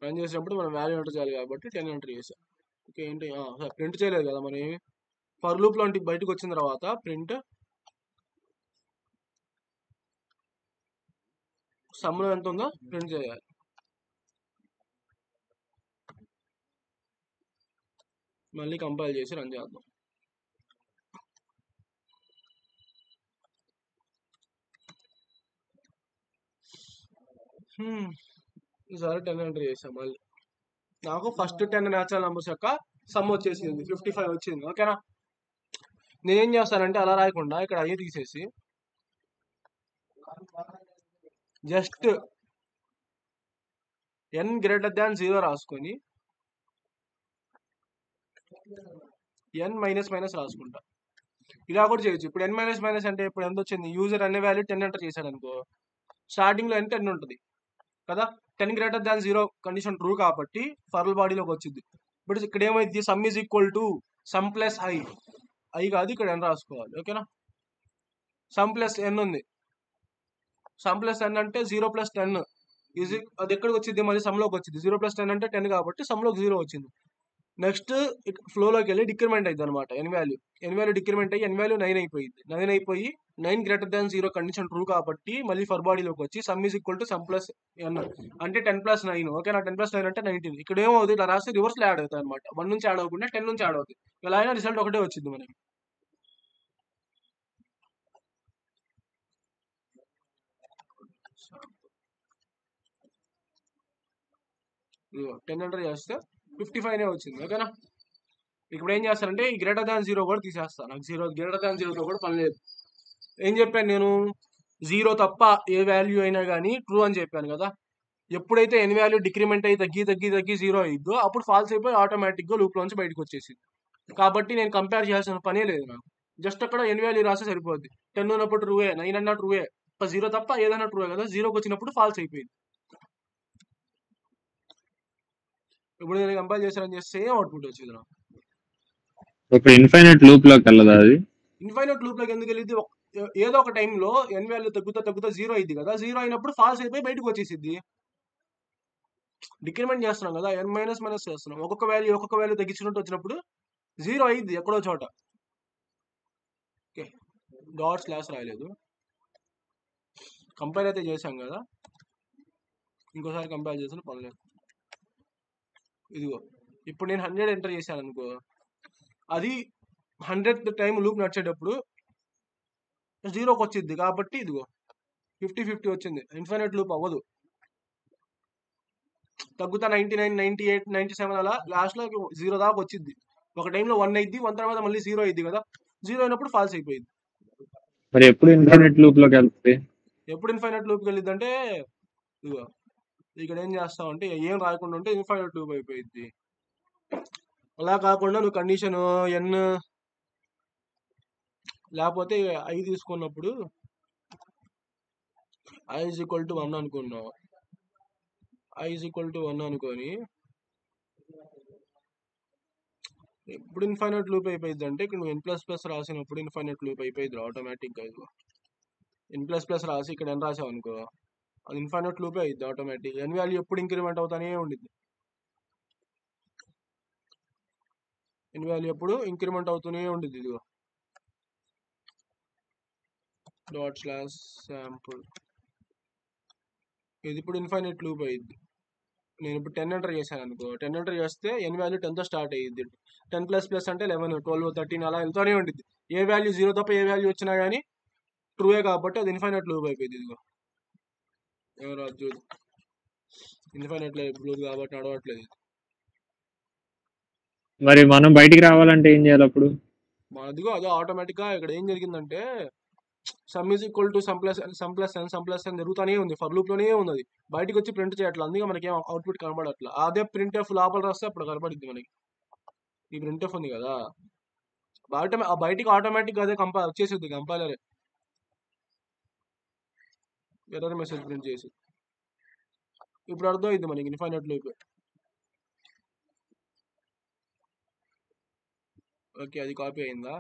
రన్ చేసినప్పుడు మనం వాల్యూ ఎంటర్ చేయాలి కాబట్టి 10 ఎంటర్ చేసాం. ఓకే, ఏంటి ప్రింట్ చేయలేదు కదా మనం ఏమి, ఫర్ లూప్ లాంటి బయటకు వచ్చిన తర్వాత ప్రింట్ సమ్ లో ఎంత ఉందో ప్రింట్ చేయాలి. మళ్ళీ కంపైల్ చేసి రన్ చేద్దాం. ఈసారి 10 ఎంటర్ చేసాం. మళ్ళీ నాకు ఫస్ట్ 10 న్యాచురల్ నెంబర్స్ యొక్క సమ్ వచ్చేసింది, 55 వచ్చింది. ఓకేనా? నేనేం చేస్తానంటే అలా రాయకుండా ఇక్కడ అయ్యి తీసేసి జస్ట్ n గ్రేటర్ దాన్ 0 రాసుకొని n మైనస్ మైనస్ రాసుకుంటా. ఇలా కూడా చేయొచ్చు. ఇప్పుడు n మైనస్ మైనస్ అంటే ఇప్పుడు ఎంత వచ్చింది, యూజర్ అనే వాల్యూ 10 ఎంటర్ చేశాడు అనుకో, స్టార్టింగ్ లో n 10 ఉంటుంది కదా, 10 గ్రేటర్ దాన్ 0 కండిషన్ ట్రూ కాబట్టి ఫర్ల్ బాడీలోకి వచ్చింది. ఇప్పుడు ఇక్కడ ఏమైంది, some is equal to sum plus i కాదు ఇక్కడ n రాసుకోవాలి. ఓకేనా? సమ్ ప్లస్ n ఉంది, సమ్ ప్లస్ n అంటే 0 ప్లస్ 10 ఈజీ, అది ఎక్కడికి వచ్చింది, మళ్ళీ సమ్ లోకి వచ్చింది. 0 ప్లస్ 10 అంటే 10 కాబట్టి సమ్ లోకి 0 వచ్చింది. నెక్స్ట్ ఫ్లోలోకి వెళ్ళి డిక్రిమెంట్ అయింది అనమాట. ఎన్ వాల్యూ డిక్రిమెంట్ అయ్యి ఎన్ వాల్యూ 9 అయిపోయింది. 9 అయిపోయి 9 గ్రేటర్ దాన్ 0 కండిషన్ ట్రూ కాబట్టి మళ్ళీ ఫర్ బాడీలోకి వచ్చి sum is equal to sum plus N అంటే 10 ప్లస్ 9. ఓకేనా? 10 ప్లస్ 9 అంటే 19. ఇక్కడ ఏమవుతుంది, ఇలా రాస్తే రివర్స్ లో యాడ్ అవుతాయి అనమాట. 1 నుంచి యాడ్ అవ్వకుండా 10 నుంచి యాడ్ అవుతుంది. ఇలా అయినా రిజల్ట్ ఒకటే వచ్చింది మనకి. ఇదిగో 10 ఎంటర్ చేస్తే 55 వచ్చింది. ఓకేనా? ఇప్పుడు ఏం చేస్తానంటే ఈ గ్రేటర్ దాన్ 0 కూడా తీసేస్తాను. నాకు గ్రేటర్ దాన్ 0తో కూడా పని లేదు. ఏం చెప్పాను నేను, 0 తప్ప ఏ వాల్యూ అయినా కానీ ట్రూ అని చెప్పాను కదా. ఎప్పుడైతే ఎన్ వాల్యూ డిక్రిమెంట్ అయ్యి తగ్గి తగ్గి తగ్గి 0 అయ్యిద్దో అప్పుడు ఫాల్స్ అయిపోయి ఆటోమేటిక్గా లూప్ లోంచి బయటకు వచ్చేసింది. కాబట్టి నేను కంపేర్ చేయాల్సిన పనే లేదు నాకు. జస్ట్ అక్కడ ఎన్ వాల్యూ రాస్తే సరిపోద్ది. 10 ఉన్నప్పుడు ట్రూవే, 9 అన్నా ట్రూవే, 0 తప్ప ఏదైనా ట్రూవే కదా. 0కి వచ్చినప్పుడు ఫాల్స్ అయిపోయింది. ఇప్పుడు నేను కంపేర్ చేశానని చేస్తే సేమ్ అవుట్పుట్ వచ్చింది నాకు. ఇప్పుడు ఇన్ఫైనైట్ లూప్ లోకి వెళ్ళదా అది? ఇన్ఫైనైట్ లూప్ లోకి ఎందుకు వెళ్ళింది, ఏదో ఒక టైంలో ఎన్ వాల్యూ తగ్గుతా తగ్గుతా 0 అయింది కదా. 0 అయినప్పుడు ఫాల్స్ అయిపోయి బయటకు వచ్చేసింది. డిక్రిమెంట్ చేస్తున్నాం కదా, ఎన్ మైనస్ మైనస్ చేస్తున్నాం. ఒక్కొక్క వాల్యూ తగ్గించినట్టు వచ్చినప్పుడు 0 అయింది ఎక్కడో చోట. ఓకే, డాట్ స్లాష్ రాయలేదు. కంపైల్ అయితే చేశాం కదా, ఇంకోసారి కంపైల్ చేసిన పర్లేదు. ఇదిగో ఇప్పుడు నేను 100 ఎంటర్ చేశాను అనుకో, అది 100th టైం లూప్ నడిచేటప్పుడు జీరోకి వచ్చింది కాబట్టి ఇదిగో 50-50 వచ్చింది. ఇన్ఫైనైట్ లూప్ అవ్వదు, తగ్గుతా 99, 98, 97 అలా లాస్ట్లో జీరో దాకా వచ్చింది. ఒక టైంలో 1 అయింది, 1 తర్వాత మళ్ళీ జీరో అయింది కదా, జీరో అయినప్పుడు ఫాల్స్ అయిపోయింది. మరి ఎప్పుడు ఇన్ఫినిట్ లూప్ లోకి వెళ్తుంది? ఎప్పుడు ఇన్ఫైనైట్ లూప్కి వెళ్ళింది అంటే ఇదిగో ఇక్కడ ఏం చేస్తావు అంటే ఏం రాయకుండా ఉంటే ఇన్ఫైనైట్ లూప్ అయిపోయింది. అలా కాకుండా నువ్వు కండిషన్ ఎన్ లేకపోతే ఐ తీసుకున్నప్పుడు i is equal to 1 అనుకున్నావు, i is equal to 1 అనుకొని ఇప్పుడు ఇన్ఫైనైట్ లూప్ అయిపోయింది అంటే ఇక్కడ నువ్వు n++ రాసినప్పుడు ఇన్ఫైనైట్ లూప్ అయిపోయింది ఆటోమేటిక్గా. ఇదిగో n++ రాసి ఇక్కడ n రాసావు అనుకో, అది ఇన్ఫైనైట్ లూపే అయింది ఆటోమేటిక్. n వాల్యూ ఎప్పుడు ఇంక్రిమెంట్ అవుతానే ఉండిద్ది, n వాల్యూ ఎప్పుడు ఇంక్రిమెంట్ అవుతూనే ఉండిద్ది. ఇదిగో ./sample ఇది ఇప్పుడు ఇన్ఫైనైట్ లూప్ అయ్యిద్ది. నేను ఇప్పుడు 10 ఎంటర్ చేశాను అనుకో, 10 ఎంటర్ చేస్తే n వాల్యూ 10తో స్టార్ట్ అయ్యిద్ది. 10++ అంటే 11, 12, 13 అలా వెళ్తూనే ఉండిద్ది. ఏ వాల్యూ జీరో తప్ప ఏ వాల్యూ వచ్చినా కానీ ట్రూయే కాబట్టి అది ఇన్ఫైనైట్ లూప్ అయిపోయింది. ఇదిగో ఎవరు చూడు, ఇన్ఫైనైట్ లూప్ కాబట్టి నడవట్లేదు. మరి మనం బయటికి రావాలంటే ఏం చేయాలి అప్పుడు? అదిగో అదో ఆటోమేటిక్గా ఇక్కడ ఏం జరిగిందంటే some is equal to sum plus n జరుగుతూనే ఉంది, ఫర్ లూప్లోనే ఉంది. అది బయటికి వచ్చి ప్రింట్ చేయట్లేదు, అందుకే మనకి ఏం అవుట్పుట్ కనబడట్లా. అదే ప్రింట్ ఎఫ్ లోపల రాస్తే అప్పుడు కనబడిద్ది మనకి. ఈ ప్రింట్ ఎఫ్ ఉంది కదా, బయటికి ఆటోమేటిక్గా అదే వచ్చేసిద్ది కంపైలర్ ఎర్రర్ మెసేజ్ ప్రింట్ చేసి. ఇప్పుడు అర్థమైంది మనకి ఇన్ఫైనైట్ లూప్. ఓకే, అది కాపీ అయిందా?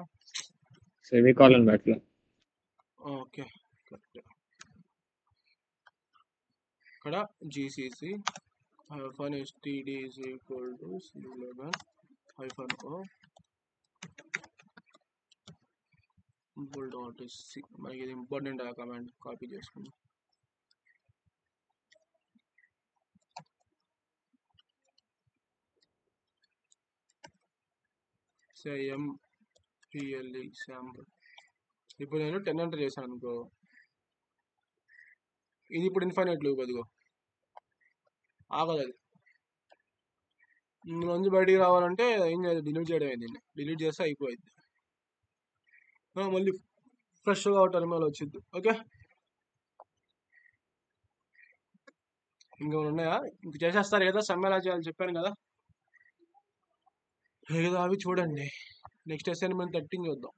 సెమీకోలన్ పెట్టలే. Okay correct. ఇక్కడ gcc -std is equal to c11 -o .sc. మనకి ఇది ఇంపార్టెంట్ ఆ కమాండ్, కాపీ చేసుకుందాం. mple sample. ఇప్పుడు నేను 10 ఎంటర్ చేశాను అనుకో, ఇది ఇప్పుడు ఇన్ఫైనైట్ లూప్. అదిగో ఆగదు, అది ఇందులోంచి బయటికి రావాలంటే ఏం చేయాలి, డిలీట్ చేయడం అయింది. డిలీట్ చేస్తే అయిపోయింది, మళ్ళీ ఫ్రెష్గా టర్మినల్ వచ్చింది. ఓకే, ఇంకేమైనా ఉన్నాయా? ఇంక చేసేస్తారు కదా, సమ్ ఎలా చేయాలి చెప్పాను కదా. ఏదో అవి చూడండి. నెక్స్ట్ అసైన్మెంట్ 13 చూద్దాం.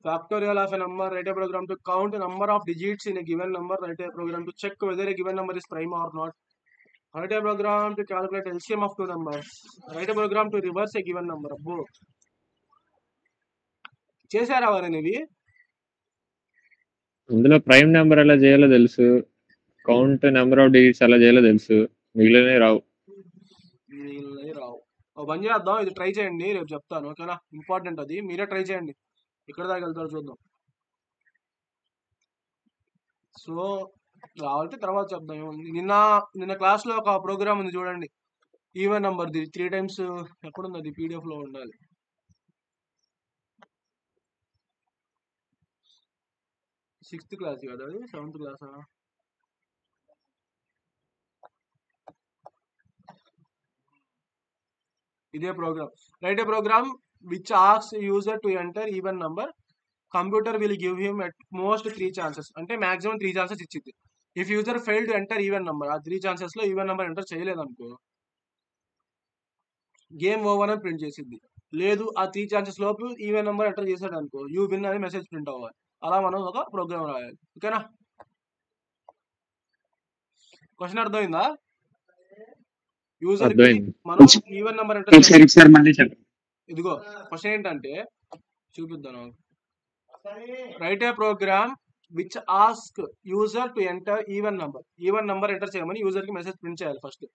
Factorial of a number, write a program to count the number of digits in a given number, write a program to check whether a given number is prime or not, write a program to calculate LCM of two numbers, write a program to reverse a given number. అబ్బో చేశారా వారనివి? అందులో ప్రైమ్ నెంబర్ ఎలా చేయాలో తెలుసు, కౌంట్ నెంబర్ ఆఫ్ డిజిట్స్ ఎలా చేయాలో తెలుసు, మిగిలినవి రావు. పని చేద్దాం, ఇది ట్రై చేయండి, రేపు చెప్తాను. ఓకేనా, ఇంపార్టెంట్ అది, మీరే ట్రై చేయండి. ఇక్కడ దాకా వెళ్తారు చూద్దాం. సో రావాలంటే తర్వాత చెప్దాం. నిన్న క్లాస్లో ఒక ప్రోగ్రామ్ ఉంది చూడండి, ఈవెన్ నెంబర్ది 3 times ఎక్కడుంది, అది పీడిఎఫ్లో ఉండాలి. 6th క్లాస్ కదా అది, 7th క్లాసా? ఇదే program. Write a program which asks user to enter even number, computer will give him at most 3 chances, అంటే మాక్సిమం 3 chances ఇచ్చింది. If user fail to enter even number, ఆ 3 chances లో ఈవెన్ నంబర్ ఎంటర్ చేయలేదనుకో గేమ్ ఓవర్ అని ప్రింట్ చేసింది. లేదు ఆ 3 chances లోపు ఈవెన్ నంబర్ ఎంటర్ చేశాడు అనుకో యూ విన్ అని మెసేజ్ ప్రింట్ అవ్వాలి. అలా మనం ఒక ప్రోగ్రామ్ రాయాలి. ఓకేనా, క్వశ్చన్ అర్థమైందా? యూజర్ కి మనం ఈవెన్ నంబర్ ఎంటర్ చేయాలి. ఇదిగో క్వశ్చన్ ఏంటంటే చూపిద్దాను. Write a program which ask user to enter even number enter చేయమని యూజర్ కి మెసేజ్ ప్రింట్ చేయాలి ఫస్ట్.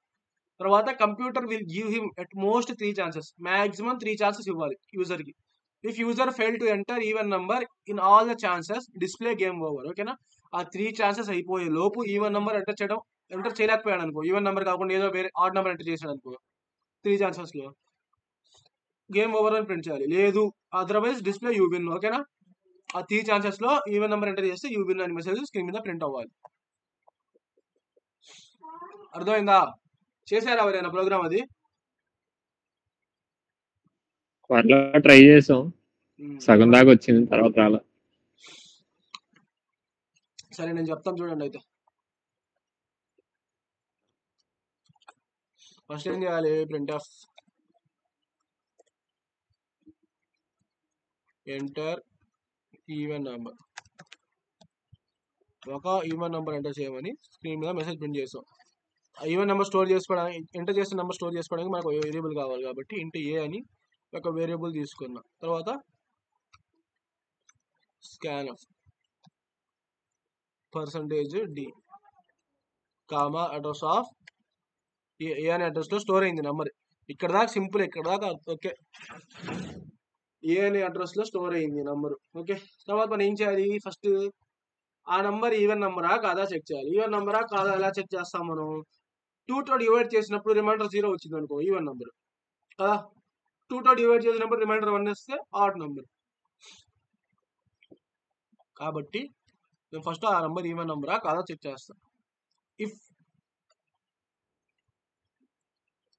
తర్వాత computer will give him at most 3 chances, maximum 3 chances ఇవ్వాలి యూజర్ కి. If user fail to enter even number in all the chances display game over. ఓకేనా, ఆ 3 chances అయిపోయే లోపు ఈవెన్ నంబర్ ఎంటర్ చేయలేకపోయాడు అనుకో, ఈవెన్ నెంబర్ కాకుండా ఏదో వేరే ఆడ్ నెంబర్ ఎంటర్ చేశాడు అనుకో 3 chances లో గేమ్ ఓవర్ అని ప్రింట్ చేయాలి. లేదు అదర్వైజ్ డిస్ప్లే యూ విన్. ఓకేనా? ఆ 3 ఛాన్సెస్ లో ఈవెన్ నెంబర్ ఎంటర్ చేస్తే యూ విన్ అని మెసేజ్ స్క్రీన్ మీద ప్రింట్ అవ్వాలి. అర్థమైందా? చేశారా ఎవరైనా ప్రోగ్రామ్ అది? అట్లా ట్రై చేసాం, సగం దాకా వచ్చింది, తర్వాత రాలా. సరే నేను చెప్తాను చూడండి. అయితే ఫస్ట్ ఏం చేయాలి? Print of enter even number. ఒక ఈవెన్ నెంబర్ ఎంటర్ చేయమని స్క్రీన్ మీద మెసేజ్ ప్రింట్ చేసాం. ఈవెన్ నెంబర్ స్టోర్ చేసుకోవడానికి, ఎంటర్ చేసిన నెంబర్ స్టోర్ చేసుకోవడానికి మనకు వేరియబుల్ కావాలి కాబట్టి ఇంటూ ఏ అని ఒక వేరియబుల్ తీసుకున్నా. తర్వాత scanf %d comma address of ఏ అనే అడ్రస్ లో స్టోర్ అయింది నెంబర్. ఇక్కడ దాకా సింపుల్, ఇక్కడ దాకా ఓకే. ఏ అనే అడ్రస్ లో స్టోర్ అయింది నెంబర్. ఓకే, తర్వాత మనం ఏం చేయాలి? ఫస్ట్ ఆ నంబర్ ఈవెన్ నంబరా కాదా చెక్ చేయాలి. ఈవెన్ నంబరా కాదా ఎలా చెక్ చేస్తాం మనం? 2 తో డివైడ్ చేసినప్పుడు రిమైండర్ 0 వచ్చింది అనుకో, ఈవెన్ నంబర్ కదా. 2 తో డివైడ్ చేసినప్పుడు రిమైండర్ 1 వస్తే ఆడ్ నంబర్. కాబట్టి నేను ఫస్ట్ ఆ నంబర్ ఈవెన్ నంబరా కాదా చెక్ చేస్తాను. If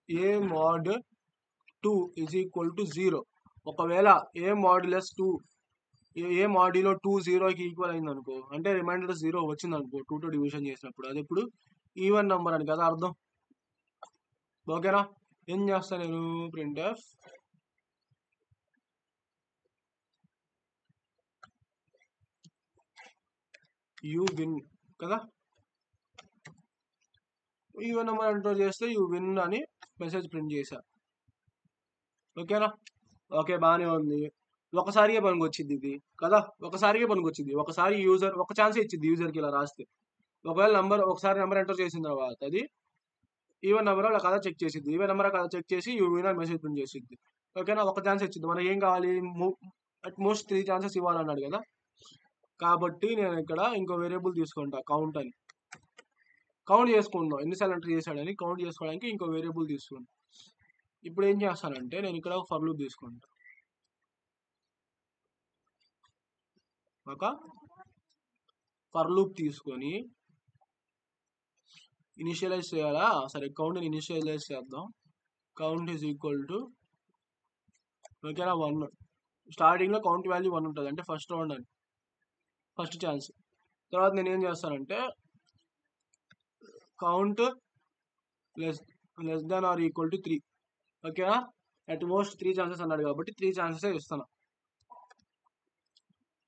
A mod 2 is equal to 0, ఒకవేళ ఏ మాడ్యులస్ 2 ఏ మాడ్యులో 2 0కి ఈక్వల్ అయింది అనుకో, అంటే రిమైండర్ 0 వచ్చింది అనుకో 2 తో డివిజన్ చేసినప్పుడు, అది ఇప్పుడు ఈవెన్ నంబర్ అని కదా అర్థం. ఓకేనా? ఏం చేస్తా నేను? ప్రింట్ ఎఫ్ యూ విన్ కదా, ఈవెన్ నెంబర్ ఎంటర్ చేస్తే యూ విన్ అని మెసేజ్ ప్రింట్ చేశా. ఓకేనా? ఓకే, బాగానే ఉంది. ఒకసారిగా పనికి వచ్చింది ఇది కదా, ఒకసారిగా పనికి వచ్చింది. ఒకసారి యూజర్ ఒక ఛాన్స్ ఇచ్చింది యూజర్కి ఇలా రాస్తే. ఒకవేళ ఒకసారి నెంబర్ ఎంటర్ చేసిన తర్వాత అది ఈవెన్ నెంబర్ అలా కదా చెక్ చేసిద్ది. ఈవెన్ నెంబర్ కదా చెక్ చేసి యూ విన్ అని మెసేజ్ ప్రింట్ చేసిద్ది. ఓకేనా? ఒక ఛాన్స్ ఇచ్చింది. మనకి ఏం కావాలి? అట్ మోస్ట్ 3 ఛాన్సెస్ ఇవ్వాలన్నాడు కదా, కాబట్టి నేను ఇక్కడ ఇంకో వేరియబుల్ తీసుకుంటా, కౌంట్ అని. కౌంట్ చేసుకుంటాం ఎన్నిసార్లు ఎంటర్ చేశాడని కౌంట్ చేసుకోవడానికి ఇంకో వేరియబుల్ తీసుకుంటాం. ఇప్పుడు ఏం చేస్తానంటే నేను ఇక్కడ ఒక ఫర్ లూప్ తీసుకుంటా. ఒక ఫర్ లూప్ తీసుకొని ఇనిషియలైజ్ చేయాలా? సరే, కౌంట్ని ఇనిషియలైజ్ చేద్దాం. కౌంట్ ఈజ్ ఈక్వల్ టు ఓకేనా 1. స్టార్టింగ్లో కౌంట్ వాల్యూ 1 ఉంటుంది, అంటే ఫస్ట్ రౌండ్ అని, ఫస్ట్ ఛాన్స్. తర్వాత నేను ఏం చేస్తానంటే count less than or equal to 3. ఓకేనా? అట్ మోస్ట్ 3 ఛాన్సెస్ అన్నాడు కాబట్టి 3 ఛాన్సెస్ ఇస్తాను.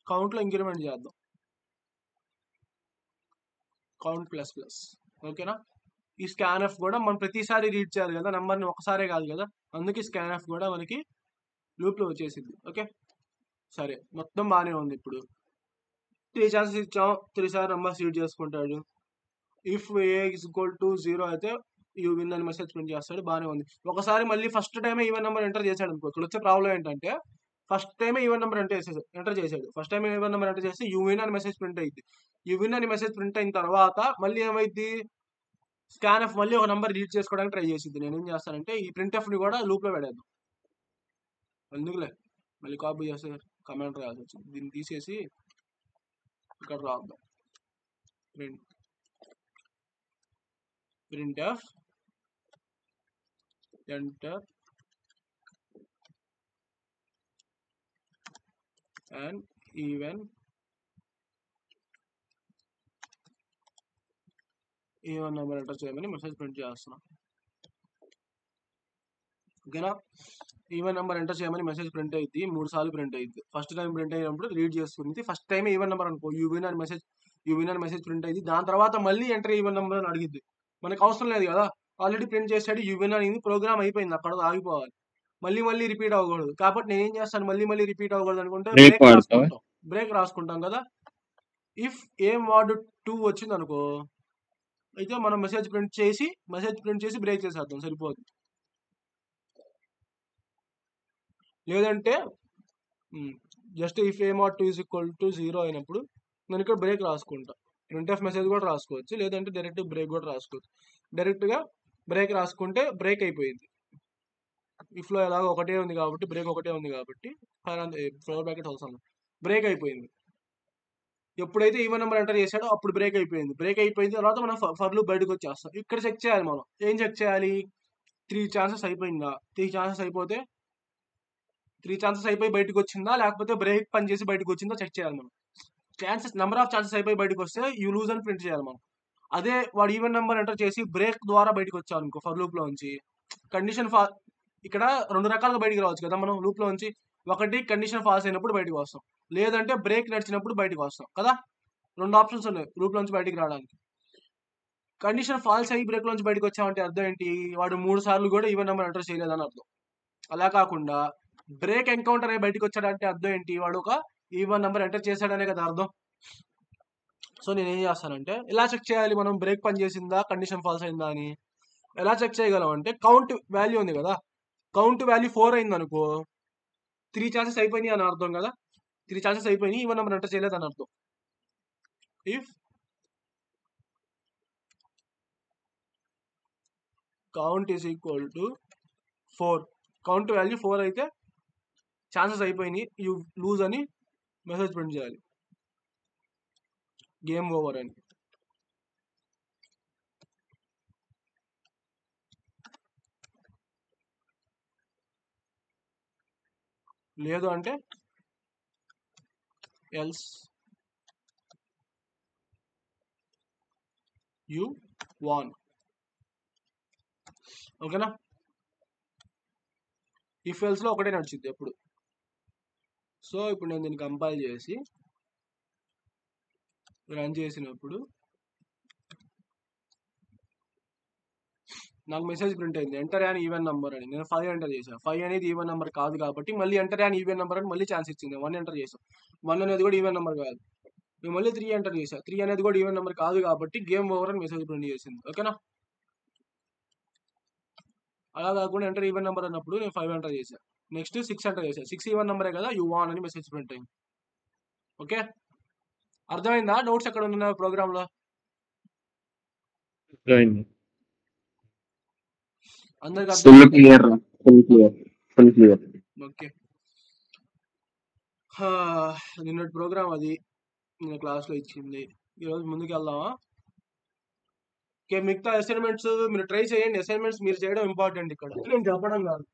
కౌంట్లో ఇంక్రిమెంట్ చేద్దాం, కౌంట్ ప్లస్ ప్లస్. ఓకేనా? ఈ స్కాన్ఎఫ్ కూడా మనం ప్రతిసారి రీడ్ చేయాలి కదా, నెంబర్ని ఒకసారే కాదు కదా, అందుకే స్కాన్ఎఫ్ కూడా మనకి లూప్లో వచ్చేసింది. ఓకే, సరే, మొత్తం బాగానే ఉంది. ఇప్పుడు 3 ఛాన్సెస్ ఇచ్చాం, 3 సార్లు నెంబర్స్ రీడ్ చేసుకుంటాడు. If A is equal to 0 అయితే యూ విన్ అని మెసేజ్ ప్రింట్ చేస్తాడు. బాగానే ఉంది. ఒకసారి మళ్ళీ ఫస్ట్ టైమే ఈవెన్ నెంబర్ ఎంటర్ చేశాడు అనుకో, ఇక్కడ వచ్చే ప్రాబ్లం ఏంటంటే ఫస్ట్ టైమే ఈవెన్ నెంబర్ ఎంటర్ చేశాడు. First time even number enter చేస్తే యూ విన్ అని మెసేజ్ ప్రింట్ అయింది. యూ విన్ అని మెసేజ్ ప్రింట్ అయిన తర్వాత మళ్ళీ ఏమైంది? స్కాన్ఎఫ్ మళ్ళీ ఒక నెంబర్ రీడ్ చేసుకోవడానికి ట్రై చేసింది. నేను ఏం చేస్తానంటే ఈ ప్రింట్ఎఫ్ని కూడా లూప్లో పెడేద్దాం. ఎందుకులే మళ్ళీ కాపీ చేస్తే కమాండ్ రాయాల్సి వచ్చింది. దీన్ని తీసేసి ఇక్కడ రాద్దాం. Printf enter and even number enter చేయమని మెసేజ్ ప్రింట్ చేస్తున్నాం. ఓకేనా? ఈవెన్ నెంబర్ ఎంటర్ చేయమని మెసేజ్ ప్రింట్ అయింది, 3 సార్లు ప్రింట్ అయింది. ఫస్ట్ టైం ప్రింట్ అయినప్పుడు రీడ్ చేసుకుంది. ఫస్ట్ టైం ఈవెన్ నెంబర్ అనుకో, యూ విన్ అని మెసేజ్ ప్రింట్ అయింది. దాని తర్వాత మళ్ళీ ఎంటర్ ఈవెన్ నెంబర్ అని అడిగింది. మనకు అవసరం లేదు కదా, ఆల్రెడీ ప్రింట్ చేసాడు యూ విన్ అని, ప్రోగ్రామ్ అయిపోయింది, అక్కడ ఆగిపోవాలి. మళ్ళీ రిపీట్ అవ్వకూడదు. కాబట్టి నేను ఏం చేస్తాను? మళ్ళీ రిపీట్ అవ్వకూడదు అనుకుంటే బ్రేక్ రాసుకుంటాం కదా. ఇఫ్ ఏ mod 2 వచ్చింది అనుకో, అయితే మనం మెసేజ్ ప్రింట్ చేసి బ్రేక్ చేసేద్దాం, సరిపోతుంది. లేదంటే just if A mod 2 is equal to 0 అయినప్పుడు నేను ఇక్కడ బ్రేక్ రాసుకుంటా. ప్రింట్ఎఫ్ మెసేజ్ కూడా రాసుకోవచ్చు, లేదంటే డైరెక్ట్ బ్రేక్ కూడా రాసుకోవచ్చు. డైరెక్ట్గా బ్రేక్ రాసుకుంటే బ్రేక్ అయిపోయింది. ఇఫ్ లో ఎలాగో ఒకటే ఉంది కాబట్టి, బ్రేక్ ఒకటే ఉంది కాబట్టి ఫ్లోర్ బ్రాకెట్ అవసరం బ్రేక్ అయిపోయింది. ఎప్పుడైతే ఈవెన్ నెంబర్ ఎంటర్ చేశాడో అప్పుడు బ్రేక్ అయిపోయింది. బ్రేక్ అయిపోయిన తర్వాత మనం ఫర్ లూప్ బయటకు వచ్చేస్తాం. ఇక్కడ చెక్ చేయాలి మనం. ఏం చెక్ చేయాలి? 3 ఛాన్సెస్ అయిపోయిందా? 3 ఛాన్సెస్ అయిపోతే 3 ఛాన్సెస్ అయిపోయి బయటకు వచ్చిందా, లేకపోతే బ్రేక్ పని చేసి బయటకు వచ్చిందో చెక్ చేయాలి మనం. నెంబర్ ఆఫ్ ఛాన్సెస్ అయిపోయి బయటకు వస్తే యూ లూజ్ అని ప్రింట్ చేయాలి మనం. అదే వాడు ఈవెన్ నెంబర్ ఎంటర్ చేసి బ్రేక్ ద్వారా బయటకు వచ్చాం అనుకో ఫర్ లూప్ లో నుంచి, కండిషన్ ఇక్కడ 2 రకాలుగా బయటికి రావచ్చు కదా మనం లూప్ లో నుంచి. ఒకటి కండిషన్ ఫాల్స్ అయినప్పుడు బయటకు వస్తాం, లేదంటే బ్రేక్ నడిచినప్పుడు బయటకు వస్తాం కదా. 2 ఆప్షన్స్ ఉన్నాయి లూప్ లో నుంచి బయటికి రావడానికి. కండిషన్ ఫాల్స్ అయ్యి బ్రేక్ నుంచి బయటకు వచ్చామంటే అర్థం ఏంటి? వాడు 3 సార్లు కూడా ఈవెన్ నెంబర్ ఎంటర్ చేయలేదని అర్థం. అలా కాకుండా బ్రేక్ ఎన్కౌంటర్ అయ్యి బయటకు వచ్చాడంటే అర్థం ఏంటి? వాడు ఒక ఈవెన్ నెంబర్ ఎంటర్ చేశాడనే కదా అర్థం. సో నేను ఏం చేస్తానంటే, ఎలా చెక్ చేయాలి మనం బ్రేక్ పని చేసిందా కండిషన్ ఫాల్స్ అయిందా అని? ఎలా చెక్ చేయగలం అంటే, కౌంట్ వాల్యూ ఉంది కదా, కౌంట్ వాల్యూ 4 అయింది అనుకో 3 ఛాన్సెస్ అయిపోయినాయి అని అర్థం కదా. 3 ఛాన్సెస్ అయిపోయినాయి, ఈవెన్ నెంబర్ ఎంటర్ చేయలేదు అని అర్థం. If count is equal to 4, count value 4 అయితే ఛాన్సెస్ అయిపోయినాయి, యూ లూజ్ అని మెసేజ్ ప్రింట్ చేయాలి, గేమ్ ఓవర్ అని. లేదు అంటే ఎల్స్ యూ వాన్. ఓకేనా? ఇఫ్ ఎల్స్ లో ఒకటే నడిచింది ఎప్పుడు. సో ఇప్పుడు నేను దీన్ని కంపైల్ చేసి రన్ చేసినప్పుడు నాకు మెసేజ్ ప్రింట్ అయింది, ఎంటర్ యాన్ ఈవెన్ నంబర్ అని. నేను 5 ఎంటర్ చేశాను. 5 అనేది ఈవెన్ నెంబర్ కాదు కాబట్టి మళ్ళీ ఎంటర్ యాన్ ఈవెన్ నెంబర్ అని మళ్ళీ ఛాన్స్ ఇచ్చింది. 1 ఎంటర్ చేసాం, 1 అనేది కూడా ఈవెన్ నెంబర్ కాదు. నేను మళ్ళీ 3 ఎంటర్ చేశాను, 3 అనేది కూడా ఈవెన్ నెంబర్ కాదు కాబట్టి గేమ్ ఓవర్ అని మెసేజ్ ప్రింట్ చేసింది. ఓకేనా? అలా కాకుండా ఎంటర్ ఈవెన్ నెంబర్ అన్నప్పుడు నేను 5 ఎంటర్ చేశాను, నెక్స్ట్ 6 ఎంటర్ చేశాను, 6 ఈవెన్ నెంబరే కదా, యూ వాన్ అని మెసేజ్ ప్రింట్ అయింది. ఓకే, అర్థమైందా? డౌట్స్ ఎక్కడ ఉన్నాయి ప్రోగ్రామ్ లో? అర్థమైంది. అందరికి ఫుల్ అర్థమైందా? Clear full clear full clear. Okay, నిన్నటి ప్రోగ్రామ్ అది నిన్న క్లాస్ లో ఇచ్చింది. ఈరోజు ముందుకు వెళ్దామా? ఓకే, మిగతా అసైన్మెంట్స్ మీరు ట్రై చేయండి. అసైన్మెంట్స్ మీరు చేయడం ఇంపార్టెంట్, ఇక్కడ నేను చెప్పడం కాదు.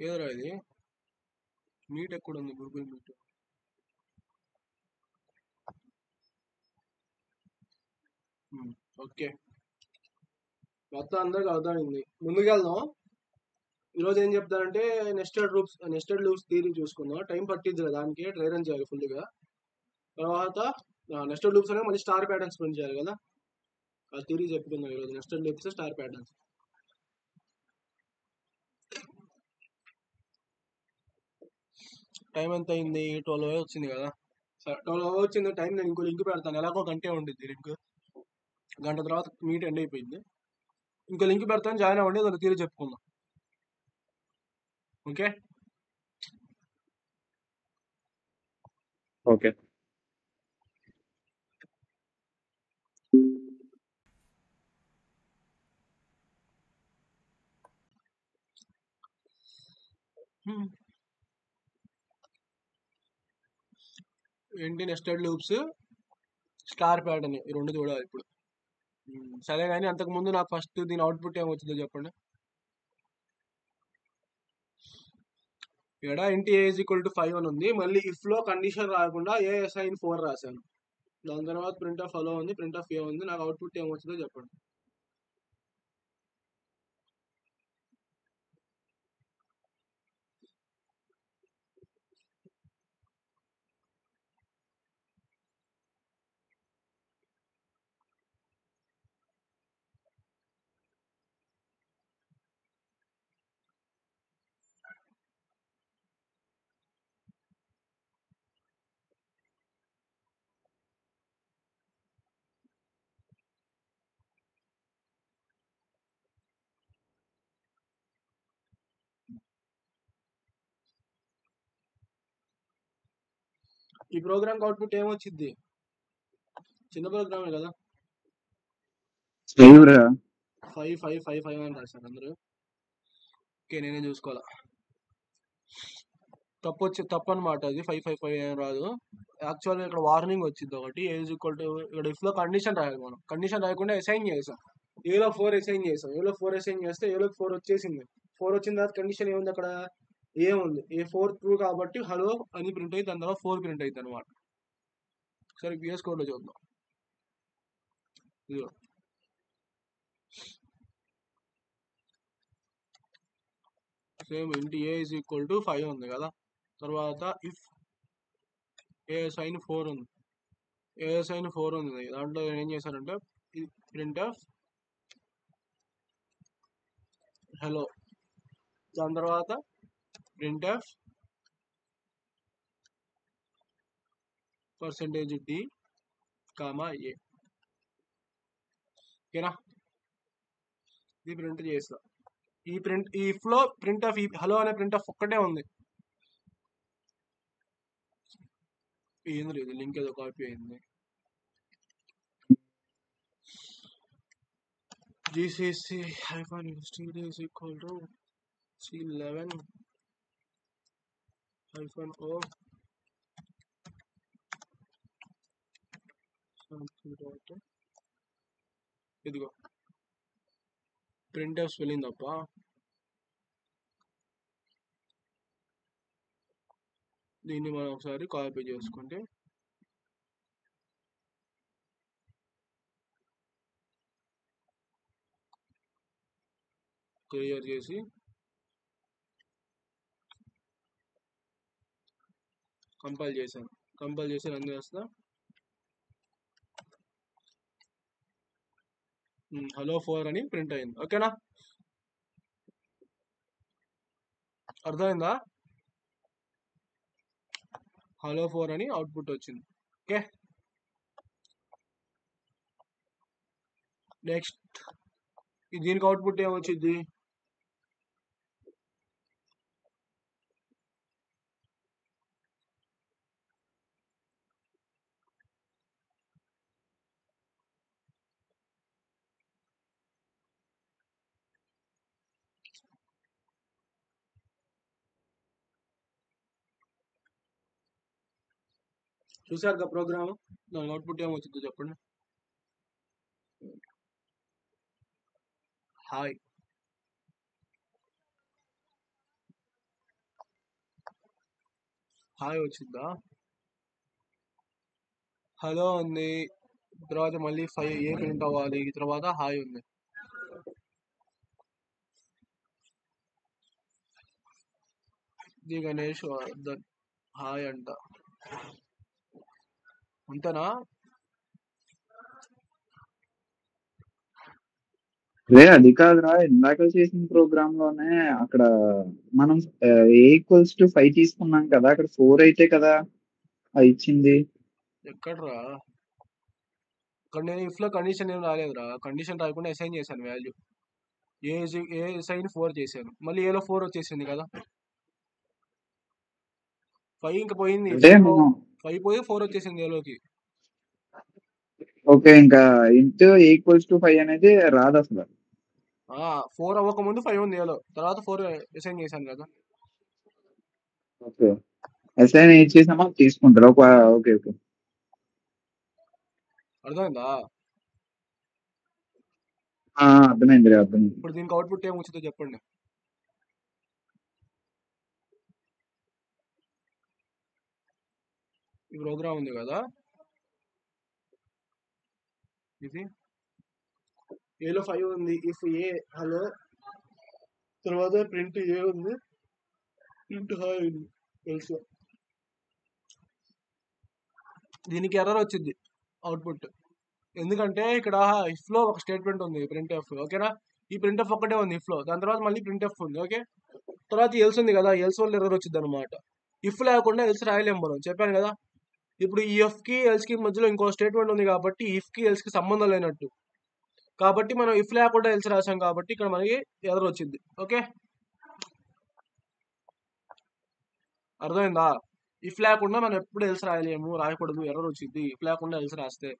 ఏదరా ఇది మీట్ ఎక్కడ ఉంది? Google meet. ఓకే, మొత్తం అందరికి అర్థమైంది. ముందుకు వెళ్దాం. ఈరోజు ఏం చెప్తానంటే నెస్టెడ్ లూప్స్ థియరీ చూసుకుందాం. టైం పట్టింది కదా దానికి, ట్రై రన్ చేయాలి ఫుల్గా. తర్వాత నెస్టెడ్ లూప్స్ అనేవి మళ్ళీ స్టార్ ప్యాటర్న్స్ ప్రింట్ చేయాలి కదా, ఆ థియరీ చెప్పుకుందాం ఈరోజు. Nested loops star patterns. Time ఎంత అయింది? 12 వచ్చింది కదా. 12 వచ్చింది టైం. నేను ఇంకో లింక్ పెడతాను, ఎలాగో గంటే ఉండిద్ది లింక్. గంట తర్వాత మీట్ ఎండ్ అయిపోయింది. ఇంకో లింక్ పెడతాను, జాయిన్ అవ్వండి, దాని థియరీ చెప్పుకుందాం. Okay okay. ఏంటి నెస్టెడ్ లూప్స్ స్టార్ ప్యాటర్న్, ఈ రెండు చూడాలి ఇప్పుడు. సరే కానీ అంతకుముందు నాకు ఫస్ట్ దీని అవుట్పుట్ ఏమొచ్చిందో చెప్పండి. ఇక్కడ ఇంటి ఏ ఈజ్ ఈక్వల్ టు 5 అని ఉంది. మళ్ళీ ఇఫ్ లో కండిషన్ రాకుండా ఏ అసైన్ 4 రాశాను. దాని తర్వాత ప్రింట్ ఆఫ్ హలో ఉంది, ప్రింట్ ఆఫ్ ఏ ఉంది. నాకు అవుట్పుట్ ఏమొచ్చిందో చెప్పండి. ఈ ప్రోగ్రామ్ అవుట్పుట్ ఏమొచ్చింది? చిన్న ప్రోగ్రామే కదా. సేవ్రా 5 అని రాశారు అందరూ. ఓకే, నేనే చూసుకోవాలా. తప్పు అనమాట అది. 5 ఏం రాదు. యాక్చువల్గా ఇక్కడ వార్నింగ్ వచ్చింది ఒకటి. ఏజ్ ఈక్వల్ టు ఇక్కడ ఇఫ్ లో కండిషన్ రాయాలి మనం. కండిషన్ రాయకుండా అసైన్ చేసాం. ఏలో 4 అసైన్ చేసాం. ఏలో 4 అసైన్ చేస్తే ఏలో 4 వచ్చేసింది. 4 వచ్చిన తర్వాత కండిషన్ ఏముంది అక్కడ? ఏముంది? ఏ 4 ట్రూ కాబట్టి హలో అని ప్రింట్ అయ్యి దాని తర్వాత 4 ప్రింట్ అయింది అనమాట. సరే VS కోడ్ లో చూద్దాం. ఇదిగో సేమ్ ఇంటి ఏ ఇస్ ఈక్వల్ టు 5 ఉంది కదా. తర్వాత ఇఫ్ ఏ సైన్ 4 ఉంది. ఏ సైన్ 4 ఉంది. దాంట్లో ఏం చేశారంటే ప్రింట్ ఆఫ్ హలో, దాని తర్వాత ప్రింట్ ఆఫ్ %d, ఏ. ఓకేనా? ఇది ప్రింట్ చేస్తా. ఈ ఇఫ్ లో ప్రింట్ ఆఫ్ హలో అనే ప్రింట్ ఆఫ్ ఒక్కటే ఉంది. ఏంది లేదు, లింక్ ఏదో కాపీ అయింది. GCC -std is equal to C11 -o ఇదిగో ప్రింట్ ఆఫ్ స్పెల్లింగ్ తప్ప. దీన్ని మనం ఒకసారి కాపీ చేసుకుంటే క్లియర్ చేసి కంపైల్ చేశాను. కంపైల్ చేసి రన్ చేస్తా. హలో 4 అని ప్రింట్ అయింది. ఓకేనా? అర్థమైందా? హలో 4 అని అవుట్పుట్ వచ్చింది. ఓకే, నెక్స్ట్ దీనికి అవుట్పుట్ ఏమొచ్చింది? చూసారుగా ప్రోగ్రామ్. దాని అవుట్పుట్ ఏమొచ్చిందో చెప్పండి. హాయ్ వచ్చిందా? హలో ఉంది, తర్వాత మళ్ళీ 5 ఏ ప్రింట్ అవ్వాలి, తర్వాత హాయ్ ఉంది. ది గణేష్ హాయ్ అంట. అంతేనా? అది కాదురా, ఇందాక చేసిన ప్రోగ్రామ్ లోనే అక్కడ మనం A=5 తీసుకున్నాం కదా, అక్కడ 4 అయితే కదా అది ఇచ్చింది. ఎక్కడ్రా? ఇక్కడ నేను ఇఫ్ లో కండిషన్ ఏం రాలేదురా. కండిషన్ రాకుండా అసైన్ చేశాను వాల్యూ. ఏ సైన్ 4 చేశాను. మళ్ళీ ఏలో 4 వచ్చేసింది కదా. 5 ఇంకా పోయింది. అంటే 5 పోయి 4 వచ్చేసింది ఏలోకి. ఓకే, ఇంకా ఇంటూ A=5 అనేది రాదు అసలు. 4 అవ్వక ముందు 5 ఉంది ఏలో, తర్వాత 4 అసైన్ చేశాను కదా. ఓకే, అసైన్ ఏం చేసామో తీసుకుంటారు. ఓకే ఓకే, అర్థమైందా? అర్థమైంది. ఇప్పుడు దీనికి అవుట్పుట్ ఏం వచ్చిందో చెప్పండి. ఈ ప్రోగ్రామ్ ఉంది కదా, ఇది ఏలో 5 ఉంది. ఇఫ్ ఏ హలో, తర్వాత ప్రింట్ ఏ ఉంది, ప్రింట్ హాయ్ ఉంది. తెలుసు. దీనికి ఎర్రర్ వచ్చింది అవుట్పుట్. ఎందుకంటే ఇక్కడ ఇఫ్ లో ఒక స్టేట్మెంట్ ఉంది ప్రింట్ ఎఫ్. ఓకేనా? ఈ ప్రింట్ ఎఫ్ ఒక్కటే ఉంది ఇఫ్ లో. దాని తర్వాత మళ్ళీ ప్రింట్ ఎఫ్ ఉంది. ఓకే, తర్వాత ఎల్స్ ఉంది కదా, ఎల్స్ వల్ల ఎర్రర్ వచ్చింది అనమాట. ఇఫ్ లేకుండా ఎల్స్ రాయలేము మనం, చెప్పాను కదా. ఇప్పుడు ఈ ఎఫ్ కి ఎల్స్ కి మధ్యలో ఇంకో స్టేట్మెంట్ ఉంది కాబట్టి ఇఫ్ కి ఎల్స్ కి సంబంధం లేనట్టు. కాబట్టి మనం ఇఫ్ లేకుండా ఎల్స్ రాసాం కాబట్టి ఇక్కడ మనకి ఎర్రర్ వచ్చింది. ఓకే, అర్థమైందా? ఇఫ్ లేకుండా మనం ఎప్పుడు ఎల్స్ రాయలేము, రాయకూడదు, ఎర్రర్ వచ్చింది ఇఫ్ లేకుండా ఎల్స్ రాస్తే.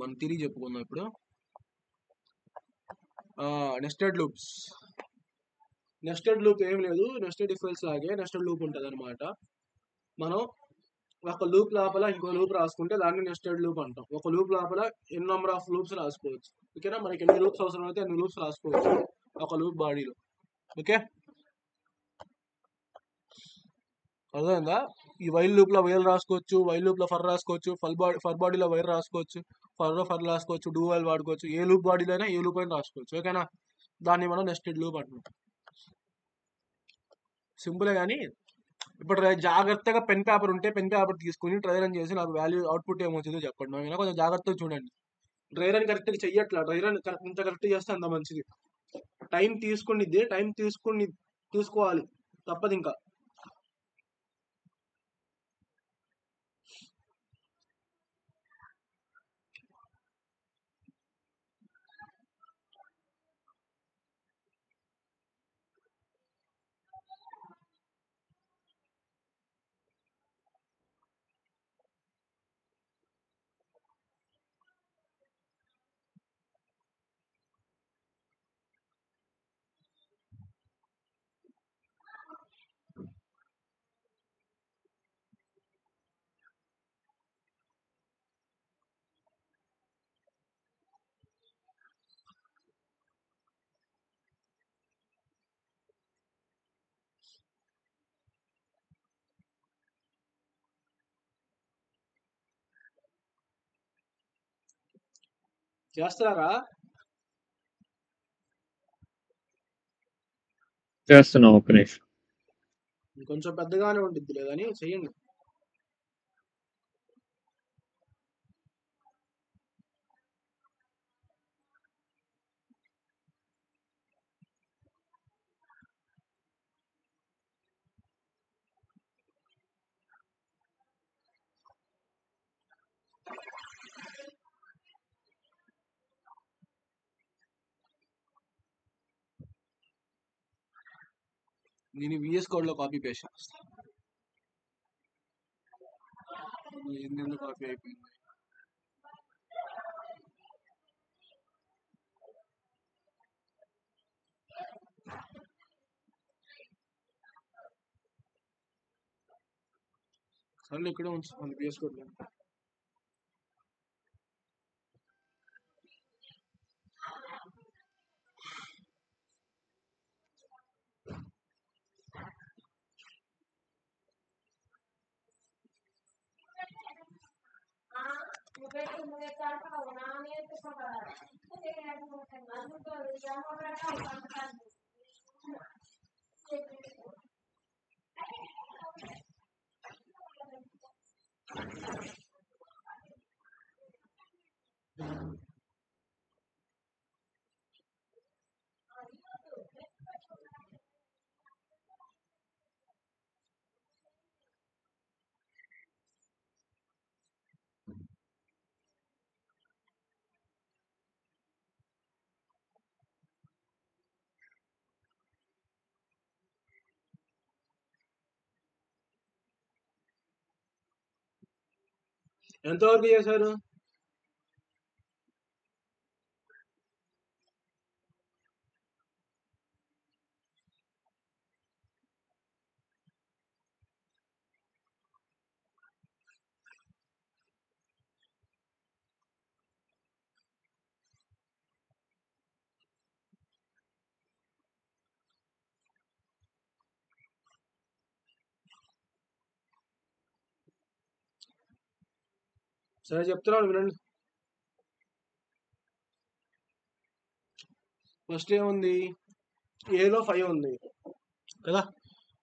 మనం తిరిగి చెప్పుకుందాం ఇప్పుడు. Nested loops. నెస్టెడ్ లూప్ ఏం లేదు, నెస్టెడ్ ఇఫ్ ఎల్స్ లాగే నెస్టెడ్ లూప్ ఉంటుంది అనమాట. మనం ఒక లూప్ లోపల ఇంకో లూప్ రాసుకుంటే దాన్ని నెస్టెడ్ లూప్ అంటాం. ఒక లూప్ లోపల ఎన్ని నెంబర్ ఆఫ్ లూప్స్ రాసుకోవచ్చు. ఓకేనా, మనకి ఎన్ని లూప్స్ అవసరం అయితే అన్ని లూప్స్ రాసుకోవచ్చు ఒక లూప్ బాడీలో. ఓకే, అర్థమైందా? ఈ వైల్ లూప్ లో వైల్ రాసుకోవచ్చు, వైల్ లూప్ లో ఫర్ రాసుకోవచ్చు, ఫర్ బాడీలో వైర్ రాసుకోవచ్చు, ఫర్ రాసుకోవచ్చు, డూ వైల్ వాడుకోవచ్చు. ఏ లూప్ బాడీలో అయినా ఏ లూప్ అయినా రాసుకోవచ్చు. ఓకేనా, దాన్ని మనం నెస్టెడ్ లూప్ అంటున్నాం. సింపులే కానీ ఇప్పుడు జాగ్రత్తగా పెన్ పేపర్ ఉంటే పెన్ పేపర్ తీసుకుని డ్రై రన్ చేసి నాకు వాల్యూ అవుట్పుట్ ఏమొచ్చిందో చెప్పండి. ఓకేనా, కొంచెం జాగ్రత్తగా చూడండి. డ్రై రన్ కరెక్ట్గా చెయ్యట్లా, డ్రై రన్ ఇంత కరెక్ట్ చేస్తే అంత మంచిది. టైం తీసుకునిద్ది, టైం తీసుకోవాలి, తప్పదు ఇంకా. చేస్తారా? చేస్తున్నాం, ఒక్క నిమిషం. కొంచెం పెద్దగానే ఉండిద్దిలే కానీ చెయ్యండి. నేను విఎస్ కోడ్ లో కాపీ పేస్ట్ చేస్తాను. ఎందుకు కాపీ అయిపోయింది? సరే ఇక్కడే ఉంచుకోండి విఎస్ కోడ్ లో. ఎంతవరకు చేశారు? సరే చెప్తున్నాను వినండి. ఫస్ట్ ఏముంది, ఏలో 5 ఉంది కదా,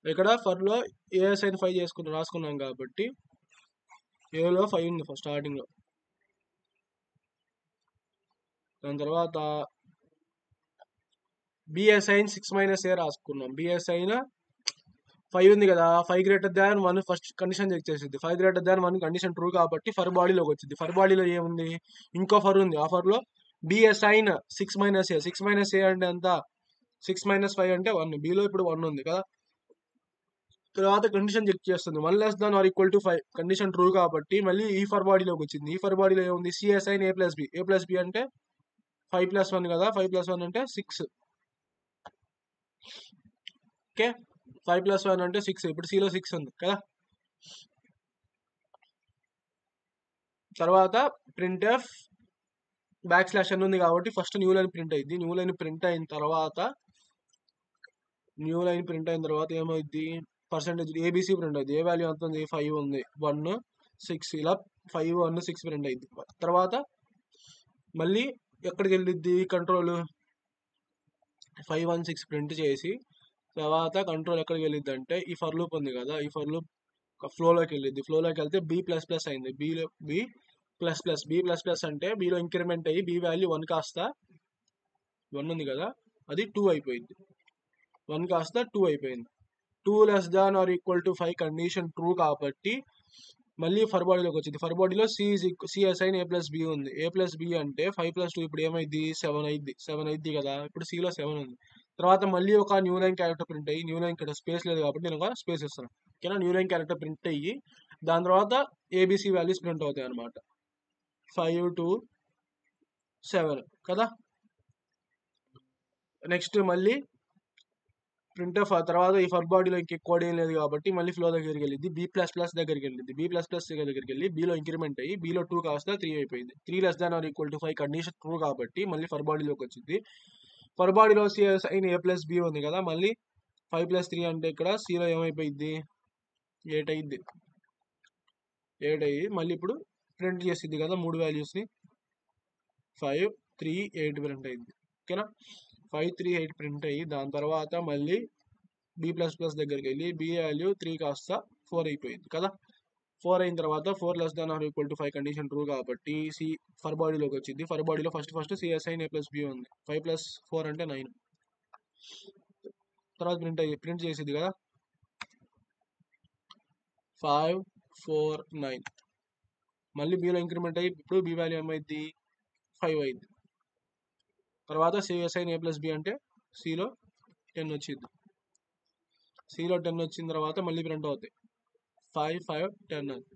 ఇక్కడ ఫర్ లో ఏఎస్ఐని 5 రాసుకున్నాం కాబట్టి ఏలో 5 ఉంది ఫస్ట్ స్టార్టింగ్ లో. దాని తర్వాత బిఎస్ఐన్ 6 - a రాసుకున్నాం. బిఎస్ఐన్ 5 ఉంది కదా, 5 greater than 1 first condition check చేసింది. 5 గ్రేటర్ దాన్ 1 కండిషన్ ట్రూ కాబట్టి ఫర్ బాడీలోకి వచ్చింది. ఫర్ బాడీలో ఏముంది, ఇంకో ఫర్ ఉంది. ఆ ఫర్ లో బిఎస్ఐన్ 6 - a అంటే ఎంత, 6 - 5 అంటే 1. బిలో ఇప్పుడు 1 ఉంది కదా. తర్వాత కండిషన్ చెక్ చేస్తుంది 1 less than or equal to 5 condition true కాబట్టి మళ్ళీ ఈ ఫర్ బాడీలోకి వచ్చింది. ఈ ఫర్ బాడీలో ఏముంది, C assign a plus B అంటే 5 + 1 కదా. 5 + 1 అంటే 6. ఓకే, 5 + 1 అంటే 6. ఇప్పుడు సిలో 6 ఉంది కదా. తర్వాత ప్రింట్ ఎఫ్ \n ఉంది కాబట్టి ఫస్ట్ న్యూ లైన్ ప్రింట్ అయింది. న్యూ లైన్ ప్రింట్ అయిన తర్వాత ఏమైంది, పర్సెంటేజ్ ఏబిసి ప్రింట్ అయింది. ఏ వాల్యూ ఎంత ఉంది, 5 ఉంది, 1 6 ఇలా 5 1 6 ప్రింట్ అయింది. తర్వాత మళ్ళీ ఎక్కడికి వెళ్ళిద్ది కంట్రోల్, 5 1 6 ప్రింట్ చేసి తర్వాత కంట్రోల్ ఎక్కడికి వెళ్ళిద్ది అంటే ఈ ఫర్ లూప్ ఉంది కదా, ఈ ఫర్ లూప్ ఫ్లోలోకి వెళ్ళిద్ది. ఫ్లోలోకి వెళ్తే B++ అయింది. B++ అంటే Bలో ఇంక్రిమెంట్ అయ్యి B వాల్యూ 1 కాస్త 1 ఉంది కదా, అది 2 అయిపోయింది. 1 కాస్త 2 అయిపోయింది. 2 less than or equal to 5 condition true కాబట్టి మళ్ళీ ఫర్ బాడీలోకి వచ్చింది. ఫర్ బాడీలో C assign a plus B ఉంది. a ప్లస్ బి అంటే 5 + 2 ఇప్పుడు ఏమైంది, 7 అయింది కదా. ఇప్పుడు సిలో 7 ఉంది. తర్వాత మళ్ళీ ఒక న్యూ లైన్ క్యారెక్టర్ ప్రింట్ అయ్యి, న్యూ లైన్ ఇక్కడ స్పేస్ లేదు కాబట్టి నేను ఒక స్పేస్ ఇస్తాను. ఓకేనా, న్యూ లైన్ క్యారెక్టర్ ప్రింట్ అయ్యి దాని తర్వాత ఏబిసి వాల్యూస్ ప్రింట్ అవుతాయి అనమాట. 5 to 7 కదా. నెక్స్ట్ మళ్ళీ ప్రింట్ ఆఫ్ తర్వాత ఈ ఫర్ బాడీలో ఇంకెక్కువ ఏం లేదు కాబట్టి మళ్ళీ ఫ్లో దగ్గరికి వెళ్ళింది. B++ దగ్గరికి వెళ్ళింది. B++ దగ్గరికి వెళ్ళి Bలో ఇంక్రిమెంట్ అయ్యి Bలో 2 కాస్త 3 అయిపోయింది. 3 less than or equal to 5 condition true కాబట్టి మళ్ళీ ఫర్ బాడీలోకి వచ్చింది. ఫర్ బాడీలో C assign a plus B ఉంది కదా, మళ్ళీ 5 + 3 అంటే ఇక్కడ సిలో ఏమైపోయింది, 8 అయింది. 8 అయ్యి మళ్ళీ ఇప్పుడు ప్రింట్ చేసింది కదా 3 వాల్యూస్ని, 5 3 8 ప్రింట్ అయింది. ఓకేనా, 5 3 8 ప్రింట్ అయ్యి దాని తర్వాత మళ్ళీ B++ దగ్గరికి వెళ్ళి B వాల్యూ 3 కాస్త 4 అయిపోయింది కదా. 4 అయిన తర్వాత 4 less than or equal to 5 condition true కాబట్టి సి ఫర్ బాడీలోకి వచ్చింది. ఫర్ బాడీలో first C assign a plus B ఉంది. 5 + 4 అంటే 9. తర్వాత ప్రింట్ చేసింది కదా 5 4 9. మళ్ళీ Bలో ఇంక్రిమెంట్ అయ్యి ఇప్పుడు B వాల్యూ ఏమైంది, 5 అయింది. తర్వాత C assign a plus B అంటే సిలో 10 వచ్చింది. సిలో 10 వచ్చిన తర్వాత మళ్ళీ ప్రింట్ అవుతాయి 5 5 10 అని.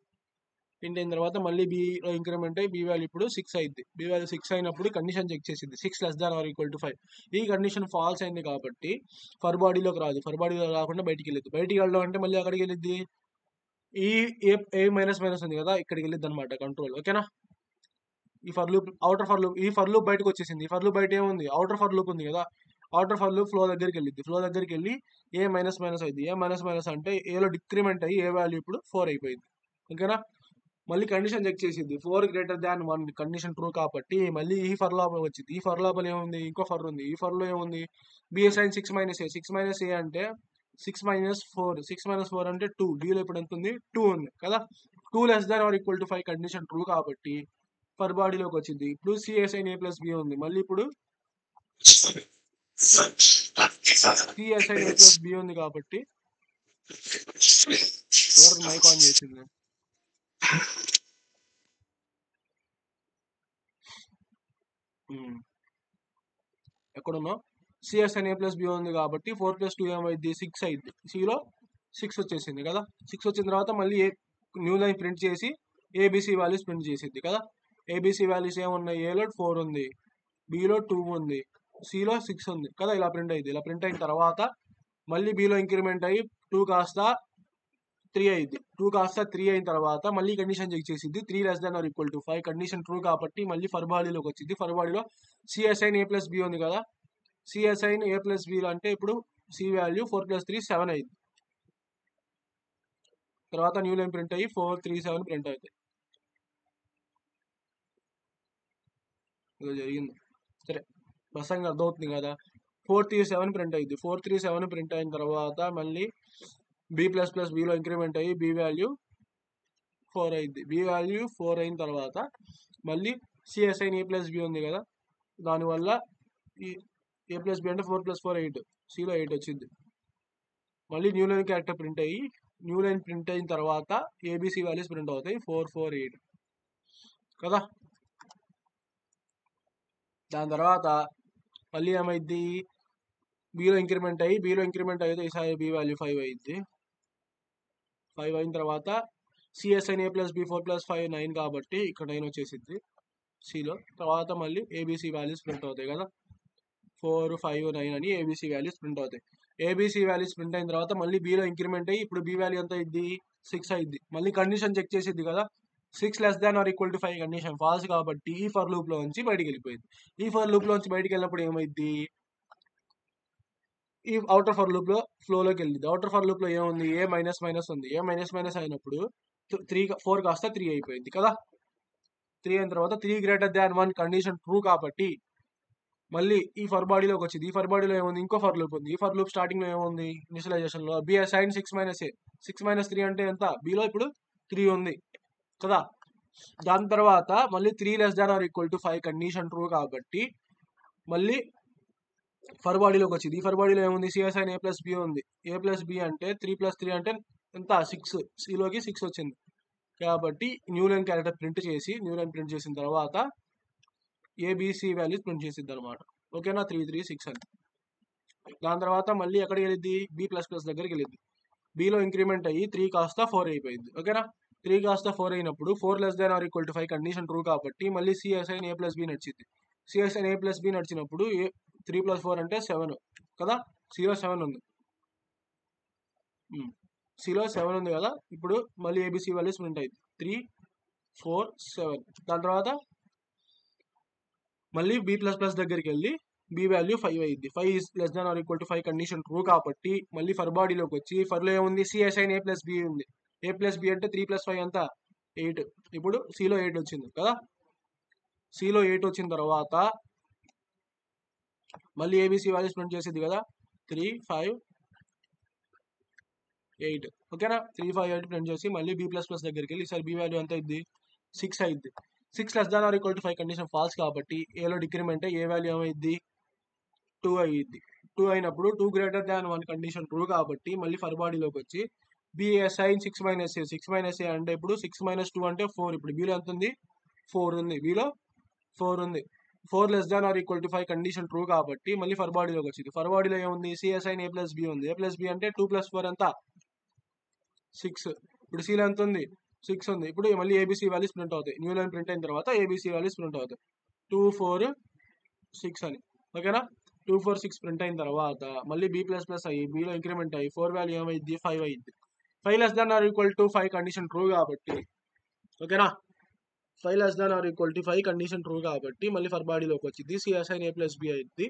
ప్రింట్ అయిన తర్వాత మళ్ళీ Bలో ఇంక్రిమెంట్ అయ్యి B వాల్యూ ఇప్పుడు 6 అయింది. B వాల్యూ 6 అయినప్పుడు కండిషన్ చెక్ చేసింది 6 less than or equal to 5. ఈ కండిషన్ ఫాల్స్ అయింది కాబట్టి ఫర్ బాడీలోకి రాదు. ఫర్ బాడీలో రాకుండా బయటికి వెళ్ళిద్ది. బయటికి వెళ్ళడం అంటే మళ్ళీ అక్కడికి వెళ్ళిద్ది, ఈ ఏ మైనస్ ఉంది కదా, ఇక్కడికి వెళ్ళిద్ది అనమాట కంట్రోల్. ఓకేనా, ఈ for loop outer for loop, ఈ ఫర్ లూప్ బయటకు వచ్చేసింది. ఈ ఫర్ లూప్ బయట ఏముంది, అవుటర్ ఫర్ లూప్ ఉంది కదా. అవుటర్ ఫర్ లూప్ ఫ్లో దగ్గరికి వెళ్ళిద్ది. ఫ్లో దగ్గరికి వెళ్ళి ఏ మైనస్ అయింది. ఏ మైనస్ అంటే ఏలో డిక్రిమెంట్ అయ్యి ఏ వాల్యూ ఇప్పుడు 4 అయిపోయింది. ఓకేనా, మళ్ళీ కండిషన్ చెక్ చేసింది 4 greater than 1 కండిషన్ ట్రూ కాబట్టి మళ్ళీ ఈ ఫర్ లోపల వచ్చింది. ఈ ఫర్ లోపల ఏముంది, ఇంకో ఫర్ ఉంది. ఈ ఫర్ లో ఏముంది, బి అసైన్ 6 - a. 6 - a అంటే 6 - 4. 6 - 4 అంటే 2. Bలో ఇప్పుడు ఎంత ఉంది, 2 ఉంది కదా. 2 less than or equal to 5 condition true కాబట్టి ఫర్ బాడీలోకి వచ్చింది. ఇప్పుడు C assign a plus B ఉంది. మళ్ళీ ఇప్పుడు C assign a plus B ఉంది కాబట్టి ఎవరు మైక్ ఆన్ చేసింది, ఎక్కడున్నావు, C assign a plus B ఉంది కాబట్టి 4 + 2 ఏమైంది, 6 అయింది. సిలో 6 వచ్చేసింది కదా. 6 వచ్చిన తర్వాత మళ్ళీ న్యూ లైన్ ప్రింట్ చేసి ఏబిసి వాల్యూస్ ప్రింట్ చేసింది కదా. ఏబిసి వాల్యూస్ ఏమున్నాయి, ఏలో 4 ఉంది, బిలో 2 ఉంది, సిలో 6 ఉంది కదా. ఇలా ప్రింట్ అయింది. ఇలా ప్రింట్ అయిన తర్వాత మళ్ళీ బిలో ఇంక్రిమెంట్ అయ్యి 2 కాస్త 3 అయింది. 2 కాస్త 3 అయిన తర్వాత మళ్ళీ కండిషన్ చెక్ చేసింది 3 less than or equal to 5 condition true కాబట్టి మళ్ళీ ఫర్ బాడీలోకి వచ్చింది. ఫర్ బాడీలో C assign a plus B ఉంది కదా. C assign a plus B అంటే ఇప్పుడు సి వాల్యూ 4 + 3 7 అయింది. తర్వాత న్యూ లైన్ ప్రింట్ అయ్యి 4 3 7 ప్రింట్ అవుతాయి. ఇలా జరిగింది. సరే, బస్సంగా అర్థమవుతుంది కదా. 4 3 7 ప్రింట్ అయింది. 4 3 7 ప్రింట్ అయిన తర్వాత మళ్ళీ B++ Bలో ఇంక్రిమెంట్ అయ్యి B వాల్యూ 4 అయింది. B వాల్యూ 4 అయిన తర్వాత మళ్ళీ C assign a plus B ఉంది కదా, దానివల్ల ఈ a ప్లస్ బి అంటే 4 + 4 8, సిలో 8 వచ్చింది. మళ్ళీ న్యూ లైన్ క్యారెక్టర్ ప్రింట్ అయ్యి న్యూ లైన్ ప్రింట్ అయిన తర్వాత ఏబిసి వాల్యూస్ ప్రింట్ అవుతాయి 4 4 8 కదా. దాని తర్వాత మళ్ళీ ఏమైంది, బీలో ఇంక్రిమెంట్ అయితే ఈసారి బీ వాల్యూ 5 అయింది. 5 అయిన తర్వాత సిఎస్ఐన్ ఏ ప్లస్ బి 4 ప్లస్ 5 9 కాబట్టి ఇక్కడ 9 వచ్చేసింది సిలో. తర్వాత మళ్ళీ ఏబీసీ వాల్యూస్ ప్రింట్ అవుతాయి కదా, 4 5 9 అని ఏబీసీ వాల్యూస్ ప్రింట్ అవుతాయి. ఏబీసీ వాల్యూస్ ప్రింట్ అయిన తర్వాత మళ్ళీ బీలో ఇంక్రిమెంట్ అయ్యి ఇప్పుడు బీ వాల్యూ ఎంత అయింది 6 అయింది. మళ్ళీ కండిషన్ చెక్ చేసిద్ది కదా, 6 less than or equal to 5 condition false కాబట్టి ఈ ఫర్ లూప్ లో నుంచి బయటికి వెళ్ళిపోయింది. ఈ ఫర్ లూప్ లోంచి బయటికి వెళ్ళినప్పుడు ఏమైంది, ఈ అవుటర్ ఫర్ లూప్ లో ఫ్లోలోకి వెళ్ళింది. అవుటర్ ఫర్ లూప్ లో ఏముంది, ఏ మైనస్ మైనస్ ఉంది. ఏ మైనస్ మైనస్ అయినప్పుడు 4 కాస్త 3 అయిపోయింది కదా. 3 అయిన తర్వాత 3 గ్రేటర్ దాన్ 1 కండిషన్ ట్రూ కాబట్టి మళ్ళీ ఈ ఫర్ బాడీలోకి వచ్చింది. ఈ ఫర్ బాడీలో ఏముంది, ఇంకో ఫర్ లూప్ ఉంది. ఈ ఫర్ లూప్ స్టార్టింగ్ లో ఏముంది, ఇనిషియలైజేషన్ లో B assign 6 minus a. 6 minus 3 అంటే ఎంత, బిలో ఇప్పుడు 3 ఉంది కదా. దాని తర్వాత మళ్ళీ 3 less than or equal to 5 condition true కాబట్టి మళ్ళీ ఫర్ బాడీలోకి వచ్చింది. ఈ ఫర్ బాడీలో ఏముంది, సిఎస్ఐన్ ఏ ప్లస్ బి ఉంది. ఏ ప్లస్ బి అంటే 3 ప్లస్ 3 అంటే ఎంత 6, సిలోకి 6 వచ్చింది కాబట్టి న్యూ లైన్ క్యారెక్టర్ ప్రింట్ చేసి న్యూ లైన్ ప్రింట్ చేసిన తర్వాత ఏబిసి వాల్యూస్ ప్రింట్ చేసిద్ది అనమాట. ఓకేనా, 3 3 6 అని. దాని తర్వాత మళ్ళీ ఎక్కడికి వెళ్ళిద్ది, బి ప్లస్ ప్లస్ దగ్గరికి వెళ్ళిద్ది. బిలో ఇంక్రిమెంట్ అయ్యి 3 కాస్త 4 అయిపోయింది. ఓకేనా, 3 కాస్త 4 అయినప్పుడు 4 less than or equal to 5 condition true కాబట్టి మళ్ళీ సిఎస్ఐన్ ఏ ప్లస్ బి నడిచింది. సిఎస్ఐన్ ఏ ప్లస్ బి నడిచినప్పుడు 3 ప్లస్ 4 అంటే 7 కదా, సిలో 7 ఉంది. సిలో 7 ఉంది కదా. ఇప్పుడు మళ్ళీ ఏబిసి వాల్యూస్ ప్రింట్ అయింది 3 4 7. దాని తర్వాత మళ్ళీ బి ప్లస్ ప్లస్ దగ్గరికి వెళ్ళి బి వాల్యూ 5 అయింది. 5 is less than or equal to 5 condition true కాబట్టి మళ్ళీ ఫర్ బాడీలోకి వచ్చి ఫర్లో ఏముంది, సిఎస్ఐన్ ఏ ప్లస్ బి ఉంది. ఏ ప్లస్ బి అంటే 3 ప్లస్ 5 అంతా 8. ఇప్పుడు సిలో 8 వచ్చింది కదా. సిలో 8 వచ్చిన తర్వాత మళ్ళీ ఏబిసి వాల్యూస్ ప్రింట్ చేసేది కదా, 3 5 8. ఓకేనా, 3 5 8 ప్రింట్ చేసి మళ్ళీ బి ప్లస్ ప్లస్ దగ్గరికి వెళ్ళి ఈసారి బి వాల్యూ ఎంత అయింది 6 అయింది. 6 less than or equal to 5 condition false కాబట్టి ఏలో డిక్రిమెంట్ ఏ వాల్యూ ఏమైంది 2 అయ్యింది. 2 అయినప్పుడు 2 గ్రేటర్ దాన్ 1 కండిషన్ ట్రూ కాబట్టి మళ్ళీ ఫర్ బాడీలోకి వచ్చి b assign 6 minus a. 6 minus a అంటే ఇప్పుడు 6 మైనస్ 2 అంటే 4. ఇప్పుడు బిలో ఎంత ఉంది 4 ఉంది. బిలో 4 ఉంది. 4 less than or equal to 5 condition true కాబట్టి మళ్ళీ ఫర్ బాడీలోకి వచ్చింది. ఫర్ బాడీలో ఏముంది, సిఎస్ఐన్ ఏ ప్లస్ బి ఉంది. ఏ ప్లస్ బి అంటే 2 ప్లస్ 4 ఎంత 6. ఇప్పుడు సిలో ఎంత ఉంది 6 ఉంది. ఇప్పుడు మళ్ళీ ఏబిసి వాల్యూస్ ప్రింట్ అవుతాయి. న్యూ లైన్ ప్రింట్ అయిన తర్వాత ఏబిసి వాల్యూస్ ప్రింట్ అవుతాయి 2 4 6 అని. ఓకేనా, 2 4 6 ప్రింట్ అయిన తర్వాత మళ్ళీ బి ప్లస్ ప్లస్ అయ్యి బిలో ఇంక్రిమెంట్ అయ్యి 4 వాల్యూ ఏమైంది 5 అయింది. 5 less than or equal to 5 condition true కాబట్టి ఓకేనా, 5 less than or equal to 5 condition true కాబట్టి మళ్ళీ ఫర్ బాడీలోకి వచ్చింది. సిఎస్ఐన్ ఏ ప్లస్ బి అయింది.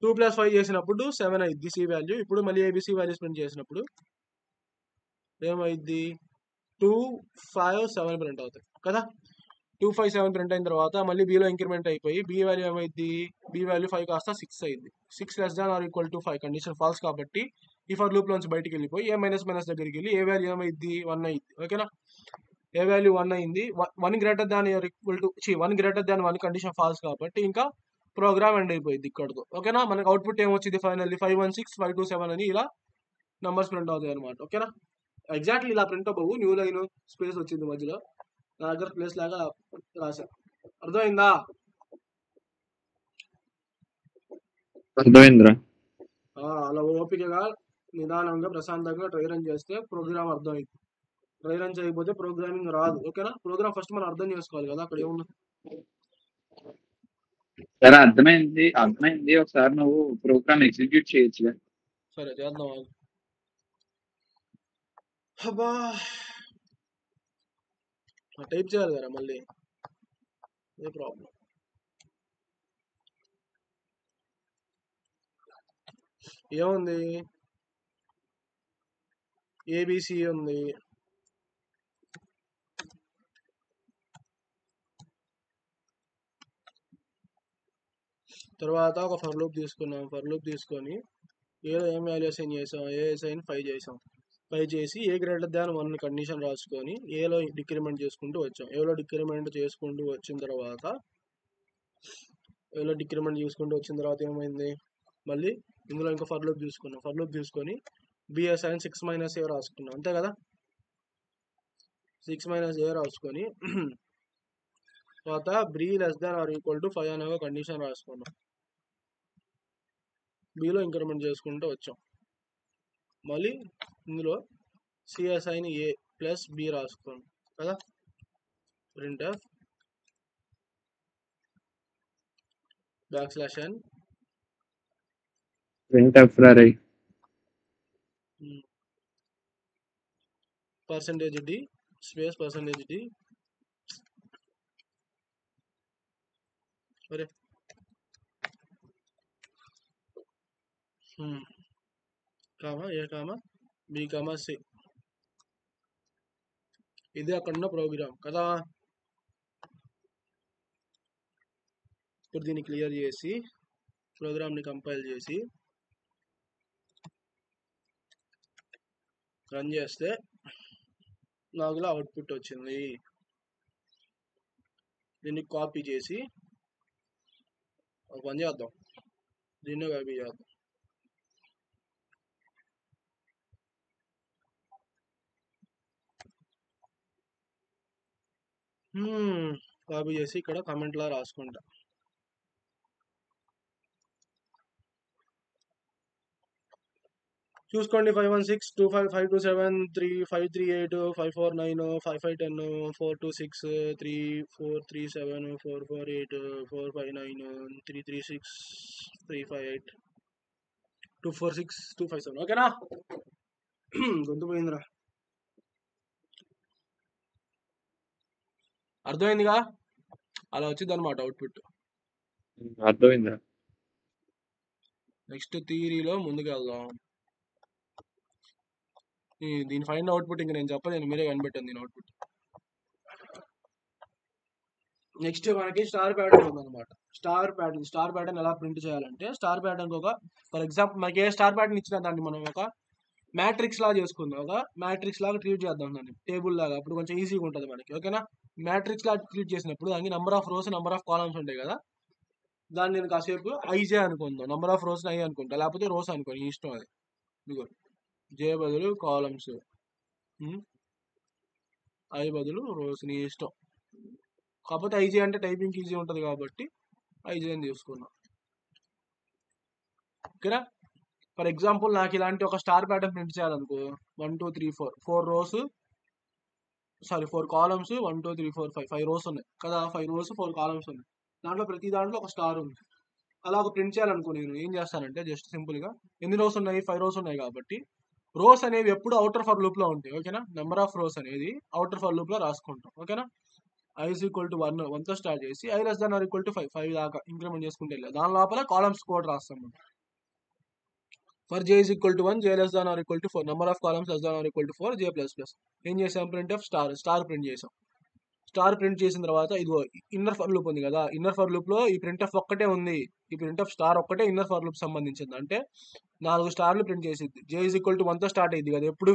2 ప్లస్ 5 చేసినప్పుడు 7 అయింది సి వాల్యూ. ఇప్పుడు మళ్ళీ ఏబిసి వాల్యూస్ ప్రింట్ చేసినప్పుడు ఏమైంది 2 5 7 ప్రింట్ అవుతాయి కదా. 2 5 7 ప్రింట్ అయిన తర్వాత మళ్ళీ బిలో ఇంక్రిమెంట్ అయిపోయి బి వాల్యూ ఏమైంది, బి వాల్యూ 5 కాస్త 6 అయింది. 6 less than or equal to 5 condition false కాబట్టి ఈ ఫర్ లూప్ లోంచి బయటికి వెళ్ళిపోయి ఏ మైనస్ మైనస్ దగ్గరికి వెళ్ళి ఏ వాల్యూ ఏమైంది 1 అయింది. ఓకేనా, ఏ వాల్యూ 1 అయింది. 1 greater than equal to 1 greater than 1 condition false కాబట్టి ఇంకా ప్రోగ్రామ్ ఎండ్ అయిపోయింది ఇక్కడతో. ఓకేనా, మనకు అవుట్పుట్ ఏమొచ్చింది ఫైనల్లీ 5 1 6 5 2 7 అని ఇలా నంబర్స్ ప్రింట్ అవుతాయి అనమాట. ఓకేనా, ఎగ్జాక్ట్లీ ఇలా ప్రింట్ అవ్వవు, న్యూ లైన్ స్పేస్ వచ్చింది మధ్యలో, నా దగ్గర ప్లేస్ లాగా రాశా. అర్థమైందా, అర్థమైందిరా. అలా ఓపికగా నిదానంగా ప్రశాంతంగా ట్రై రన్ చేస్తే ప్రోగ్రామ్ అర్థమైంది. ట్రై రన్ చేయకపోతే ప్రోగ్రామింగ్ రాదు. ఓకేనా, ప్రోగ్రామ్ ఫస్ట్ మనం అర్థం చేసుకోవాలి కదా అక్కడ ఏముంది. సరే అర్థమైంది. ఒకసారి నువ్వు ప్రోగ్రామ్ ఎగ్జిక్యూట్ చేయొచ్చుగా. సరే చేద్దాం. అబ్బా టైప్ చేయాలి కదా మళ్ళీ, ఏ ప్రాబ్లం. ఏముంది, ఏబిసి ఉంది, తర్వాత ఒక ఫర్ లూప్ తీసుకున్నాం. ఫర్ లూప్ తీసుకొని ఏదో ఏం వాల్యూ అసైన్ చేసాం, ఏ అసైన్ 5 చేసాం. 5 చేసి ఏ గ్రేటర్ దాన్ 1 కండిషన్ రాసుకొని ఏలో డిక్రిమెంట్ చేసుకుంటూ వచ్చాం. ఏలో డిక్రిమెంట్ చేసుకుంటూ వచ్చిన తర్వాత ఏమైంది, మళ్ళీ ఇందులో ఇంకా ఫర్ లూప్ తీసుకున్నాం. ఫర్ లూప్ తీసుకొని బి అసైన్ 6 మైనస్ ఏ రాసుకున్నాం. అంతే కదా, 6 మైనస్ ఏ రాసుకొని తర్వాత B less than or equal to 5 అనే ఒక కండిషన్ రాసుకున్నాం. బిలో ఇంక్రిమెంట్ చేసుకుంటూ వచ్చాం. మళ్ళీ ఇందులో సిఎస్ఐని ఏ ప్లస్ బి రాసుకోండి కదా. Printf \n printf array %d space %d అరే కామా ఏ కామా బి కామా సి. ఇది అక్కడ ఉన్న ప్రోగ్రామ్ కదా. ఇప్పుడు దీన్ని క్లియర్ చేసి ప్రోగ్రామ్ని కంపైల్ చేసి రన్ చేస్తే నాకు ఇలా అవుట్పుట్ వచ్చింది. దీన్ని కాపీ చేసి ఒక పని చేద్దాం, దీన్ని కాపీ చేద్దాం. కాపీ చేసి ఇక్కడ కామెంట్లా రాసుకుంటా. చూసుకోండి 516 25 527 3538 549 5510 426 3437 448 459 336 358 246 257. ఓకేనా? గొంతు పోయిందిరా. అర్థమైందిగా? అలా వచ్చింది అనమాట అవుట్పుట్. అర్థమైందా? నెక్స్ట్ థియరీలో ముందుకు వెళ్దాం. దీని ఫైనల్ అవుట్పుట్ ఇంకా నేను చెప్పలేను, మీరే కనిపెట్టాను దీని అవుట్పుట్. నెక్స్ట్ మనకి స్టార్ ప్యాటర్న్ ఉందన్నమాట. స్టార్ ప్యాటర్న్ ఎలా ప్రింట్ చేయాలంటే, స్టార్ ప్యాటర్న్ ఒక ఫర్ ఎగ్జాంపుల్ మనకి ఏ స్టార్ ప్యాటర్న్ ఇచ్చినా దాన్ని మనం ఒక మ్యాట్రిక్స్ లాగా చేసుకుందాం. ఒక మ్యాట్రిక్స్ లాగా ట్రీట్ చేద్దాం దాన్ని, టేబుల్ లాగా. అప్పుడు కొంచెం ఈజీగా ఉంటుంది మనకి. ఓకేనా? మ్యాట్రిక్స్ లాగా ట్రీట్ చేసినప్పుడు దానికి number of rose number of columns ఉంటాయి కదా. దాన్ని నేను కాసేపు ఐజే అనుకుందాం, నెంబర్ ఆఫ్ రోస్ ఐ అనుకుంటా, లేకపోతే రోస్ అనుకోండి, ఇష్టం అది. ఇదిగో జే బదులు కాలమ్స్, ఐ బదులు రోస్, నీ ఇష్టం. కాకపోతే ఐజే అంటే టైపింగ్ ఈజీ ఉంటుంది కాబట్టి ఐజే అని తీసుకున్నాం. ఓకేనా? ఫర్ ఎగ్జాంపుల్ నాకు ఇలాంటి ఒక స్టార్ ప్యాటర్న్ ప్రింట్ చేయాలనుకో, 1 2 3 4 4 రోస్, సారీ 4 కాలమ్స్, 1 2 3 4 5 5 రోస్ ఉన్నాయి కదా. 5 రోస్ 4 కాలమ్స్ ఉన్నాయి. దాంట్లో ప్రతి దాంట్లో ఒక స్టార్ ఉంది. అలా ఒక ప్రింట్ చేయాలనుకో, నేను ఏం చేస్తానంటే జస్ట్ సింపుల్గా ఎన్ని రోస్ ఉన్నాయి, 5 రోస్ ఉన్నాయి కాబట్టి రోస్ అనేవి ఎప్పుడు అవుటర్ ఫర్ లూప్లో ఉంటాయి. ఓకేనా? నెంబర్ ఆఫ్ రోస్ అనేది అవుటర్ ఫర్ లూప్లో రాసుకుంటాం. ఓకేనా? i is equal to 1 1తో స్టార్ట్ చేసి i less than or equal to 5 దాకా ఇంక్రిమెంట్ చేసుకుంటే వెళ్ళాలి. దాని లోపల కాలమ్స్ కోడ్ రాస్తాం మనం. For j is equal to 1 j less than or equal to 4 number of columns less than or equal to 4 j plus plus. ఏం చేసాం? ప్రింట్ ఆఫ్ స్టార్ ప్రింట్ చేసాం. స్టార్ ప్రింట్ చేసిన తర్వాత ఇదిగో ఇన్నర్ ఫర్ లూప్ ఉంది కదా, ఇన్నర్ ఫర్ లూప్ లో ఈ ప్రింట్ ఆఫ్ ఒక్కటే ఉంది. ఈ ప్రింట్ ఆఫ్ స్టార్ ఒక్కటే ఇన్నర్ ఫర్ లూప్ సంబంధించింది. అంటే 4 స్టార్లు ప్రింట్ చేసిద్ది. j is equal to 1తో స్టార్ట్ అయ్యింది కదా ఎప్పుడు.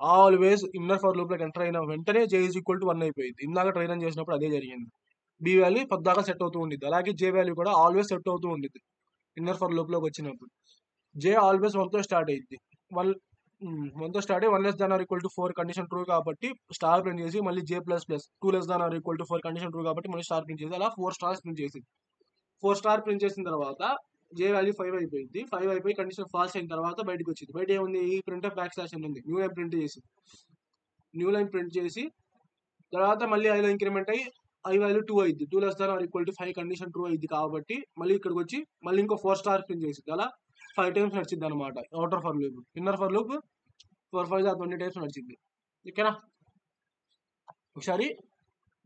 ఆల్వేస్ ఇన్నర్ ఫర్ లూప్ లోకి ఎంటర్ అయిన వెంటనే j is equal to 1 అయిపోయింది. ఇందాక ట్రై రన్ చేసినప్పుడు అదే జరిగింది. b వాల్యూ పద్దాకా సెట్ అవుతూ ఉండిద్ది. అలాగే j వాల్యూ కూడా ఆల్వేస్ సెట్ అవుతూ ఉండిద్ది. ఇన్నర్ ఫర్ లూప్ లోకి వచ్చినప్పుడు j ఆల్వేస్ 1తో స్టార్ట్ అయ్యింది. 1తో స్టార్ట్ అయ్యి 1 less than or equal to 4 condition true కాబట్టి స్టార్ ప్రింట్ చేసి మళ్ళీ j plus plus 2 less than or equal to 4 condition true కాబట్టి మళ్ళీ స్టార్ ప్రింట్ చేసి అలా 4 స్టార్స్ ప్రింట్ చేసింది. 4 స్టార్ ప్రింట్ చేసిన తర్వాత j వాల్యూ 5 అయిపోయింది. 5 అయిపోయి కండిషన్ ఫాల్స్ అయిన తర్వాత బయటకు వచ్చింది. బయట ఏముంది? ఈ ప్రింట్ ఆఫ్ బ్యాక్ స్లాష్ అని ఉంది. న్యూ లైన్ ప్రింట్ చేసి తర్వాత మళ్ళీ ఐలో ఇంక్రిమెంట్ అయ్యి ఐ వాల్యూ 2 అయింది. 2 less than or equal to 5 condition true అయింది కాబట్టి మళ్ళీ ఇక్కడికి వచ్చి మళ్ళీ ఇంకో 4 స్టార్ ప్రింట్ చేసింది. అలా 5 టైమ్స్ నడిచింది అనమాట outer for loop. Inner for loop 4 5 20 times నడిచింది. ఓకేనా? ఒకసారి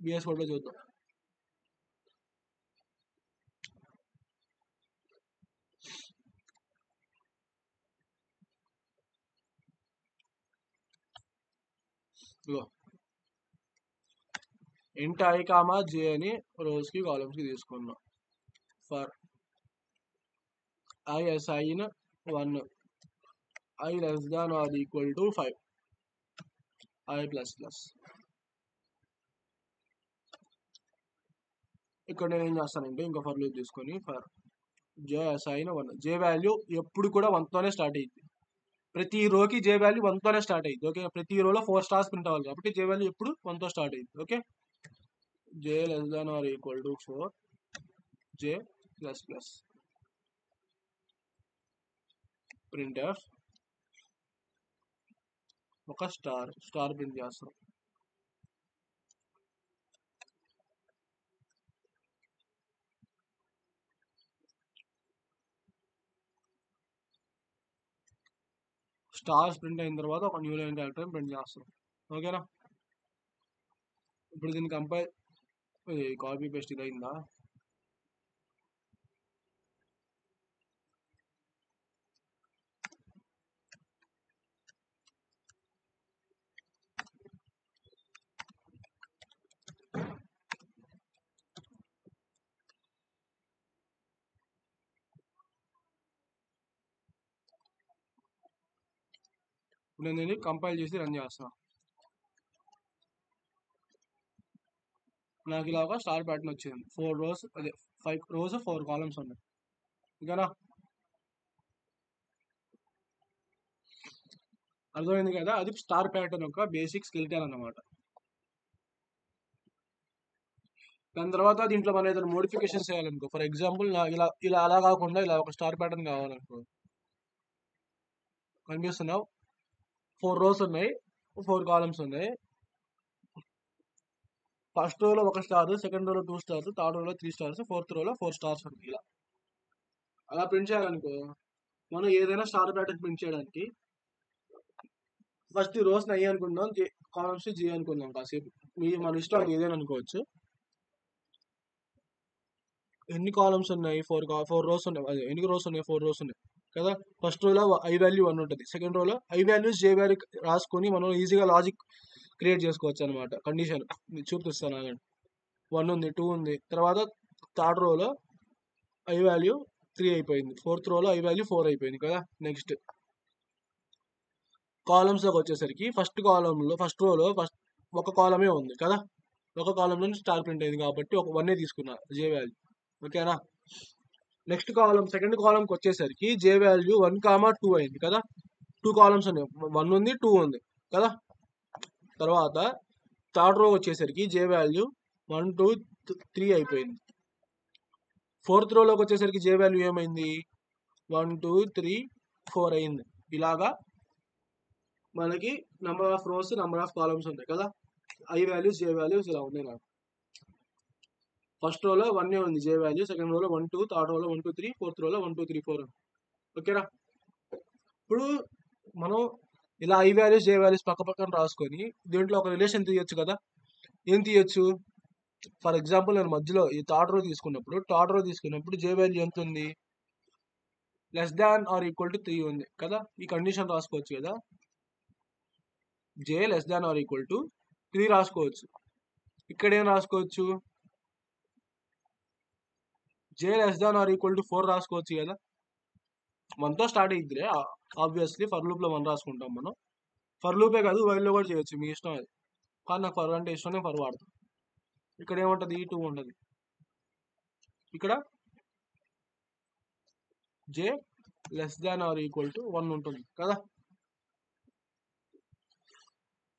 బిఎస్ కోడ్లో చూద్దాం. ఇగో ఇంట్ ఐ కామా జే అని రోస్ కి కాలమ్స్ కి తీసుకున్నాం. For I assign 1 I less than or equal to 5 I plus plus. ఇక్కడ నేను ఏం చేస్తానంటే ఇంకో ఫర్ లూప్ తీసుకొని for J assign 1 J value ఎప్పుడు కూడా 1తోనే స్టార్ట్ అయ్యింది. ప్రతి రోకి జే వాల్యూ 1తోనే స్టార్ట్ అయ్యింది. ఓకే? ప్రతి రోలో 4 స్టార్స్ ప్రింట్ అవ్వాలి కాబట్టి జే వాల్యూ ఎప్పుడు 1తో స్టార్ట్ అయ్యింది. Okay? J less than or equal to 4 J plus plus. printf ఒక స్టార్ ప్రింట్ చేస్తాం. స్టార్స్ ప్రింట్ అయిన తర్వాత ఒక న్యూ లైన్ క్యారెక్టర్ ప్రింట్ చేస్తాం. ఓకేనా? ఇప్పుడు దీన్ని కంపైల్ కాపీ పేస్ట్ ఇది అయిందా? ఇప్పుడు నేను దీన్ని కంపైల్ చేసి రన్ చేస్తాను. నాకు ఇలా ఒక స్టార్ ప్యాటర్న్ వచ్చింది. 4 rows, అదే 5 rows 4 columns ఉన్నాయి. ఓకేనా? అర్థమైంది కదా? అది స్టార్ ప్యాటర్న్ యొక్క బేసిక్ స్కెలిటన్ అన్నమాట. దాని తర్వాత దీంట్లో మనం ఏదైనా మోడిఫికేషన్స్ చేయాలనుకో, ఫర్ ఎగ్జాంపుల్ ఇలా ఇలా అలా కాకుండా ఇలా ఒక స్టార్ ప్యాటర్న్ కావాలనుకో, కనిపిస్తున్నావు 4 rows ఉన్నాయి, 4 columns ఉన్నాయి. ఫస్ట్ రోలో ఒక స్టార్, సెకండ్ రోలో 2 stars, థర్డ్ రోలో 3 stars, ఫోర్త్ రోలో 4 stars ఉంది. ఇలా అలా ప్రింట్ చేయాలనుకో, మనం ఏదైనా స్టార్ ప్యాటర్న్ ప్రింట్ చేయడానికి ఫస్ట్ రోస్ అయ్యి అనుకుందాం, కాలమ్స్ జీ అనుకుందాం. కాసేపు మన ఇష్టం, అది ఏదైనా అనుకోవచ్చు. ఎన్ని కాలమ్స్ ఉన్నాయి? 4 rows ఉన్నాయి. అదే ఎన్ని రోస్ ఉన్నాయి? 4 rows ఉన్నాయి కదా. ఫస్ట్ రోలో ఐ వాల్యూ 1 ఉంటుంది, సెకండ్ రోలో ఐ వాల్యూస్ జే వాల్యూ రాసుకొని మనం ఈజీగా లాజిక్ క్రియేట్ చేసుకోవచ్చు అనమాట. కండిషన్ చూపిస్తాను అలాంటి 1 ఉంది, 2 ఉంది. తర్వాత థర్డ్ రోలో ఐ వాల్యూ 3 అయిపోయింది, ఫోర్త్ రోలో ఐ వాల్యూ 4 అయిపోయింది కదా. నెక్స్ట్ కాలమ్స్లోకి వచ్చేసరికి ఫస్ట్ రోలో ఒక కాలమే ఉంది కదా. ఒక కాలంలో స్టార్ ప్రింట్ అయింది కాబట్టి ఒక 1 తీసుకున్నా జే వాల్యూ. ఓకేనా? నెక్స్ట్ కాలం, సెకండ్ కాలంకి వచ్చేసరికి జే వాల్యూ 1, 2 అయింది కదా. 2 columns ఉన్నాయి, 1 ఉంది, 2 ఉంది కదా. తర్వాత థర్డ్ రో వచ్చేసరికి జే వాల్యూ 1, 2, 3 అయిపోయింది. ఫోర్త్ రోలోకి వచ్చేసరికి జే వాల్యూ ఏమైంది? 1, 2, 3, 4 అయింది. ఇలాగా మనకి number of rose, number of columns ఉంటాయి కదా. ఐ వాల్యూస్, జే వాల్యూస్ ఇలా ఉన్నాయి నాకు. ఫస్ట్ రోలో 1 ఉంది జే వాల్యూ, సెకండ్ రోలో 1, 2, థర్డ్ రోలో 1, 2, 3, ఫోర్త్ రోలో 1, 2, 3, 4 ఉంది. ఓకేనా? ఇప్పుడు మనం ఇలా ఐ వాల్యూస్, జే వాల్యూస్ పక్క పక్కన రాసుకొని దీంట్లో ఒక రిలేషన్ తీయొచ్చు కదా. ఏం తీయొచ్చు? ఫర్ ఎగ్జాంపుల్ నేను మధ్యలో ఈ థర్డ్ రో తీసుకున్నప్పుడు జే వాల్యూ ఎంత ఉంది? << 3 ఉంది కదా. ఈ కండిషన్ రాసుకోవచ్చు కదా. జే << 3 రాసుకోవచ్చు. ఇక్కడ ఏం రాసుకోవచ్చు? జే << 4 రాసుకోవచ్చు కదా. 1తో స్టార్ట్ అయ్యిద్దిలే ఆబ్వియస్లీ. ఫర్ లూప్లో 1 రాసుకుంటాం మనం. ఫర్ లూపే కాదు, వైల్లో కూడా చేయొచ్చు, మీ ఇష్టం అది. కానీ నాకు ఫర్ అంటే ఇష్టం, నేను ఫర్ వాడతాను. ఇక్కడ ఏముంటుంది? 2 ఉంటుంది. ఇక్కడ జే << 1 ఉంటుంది కదా.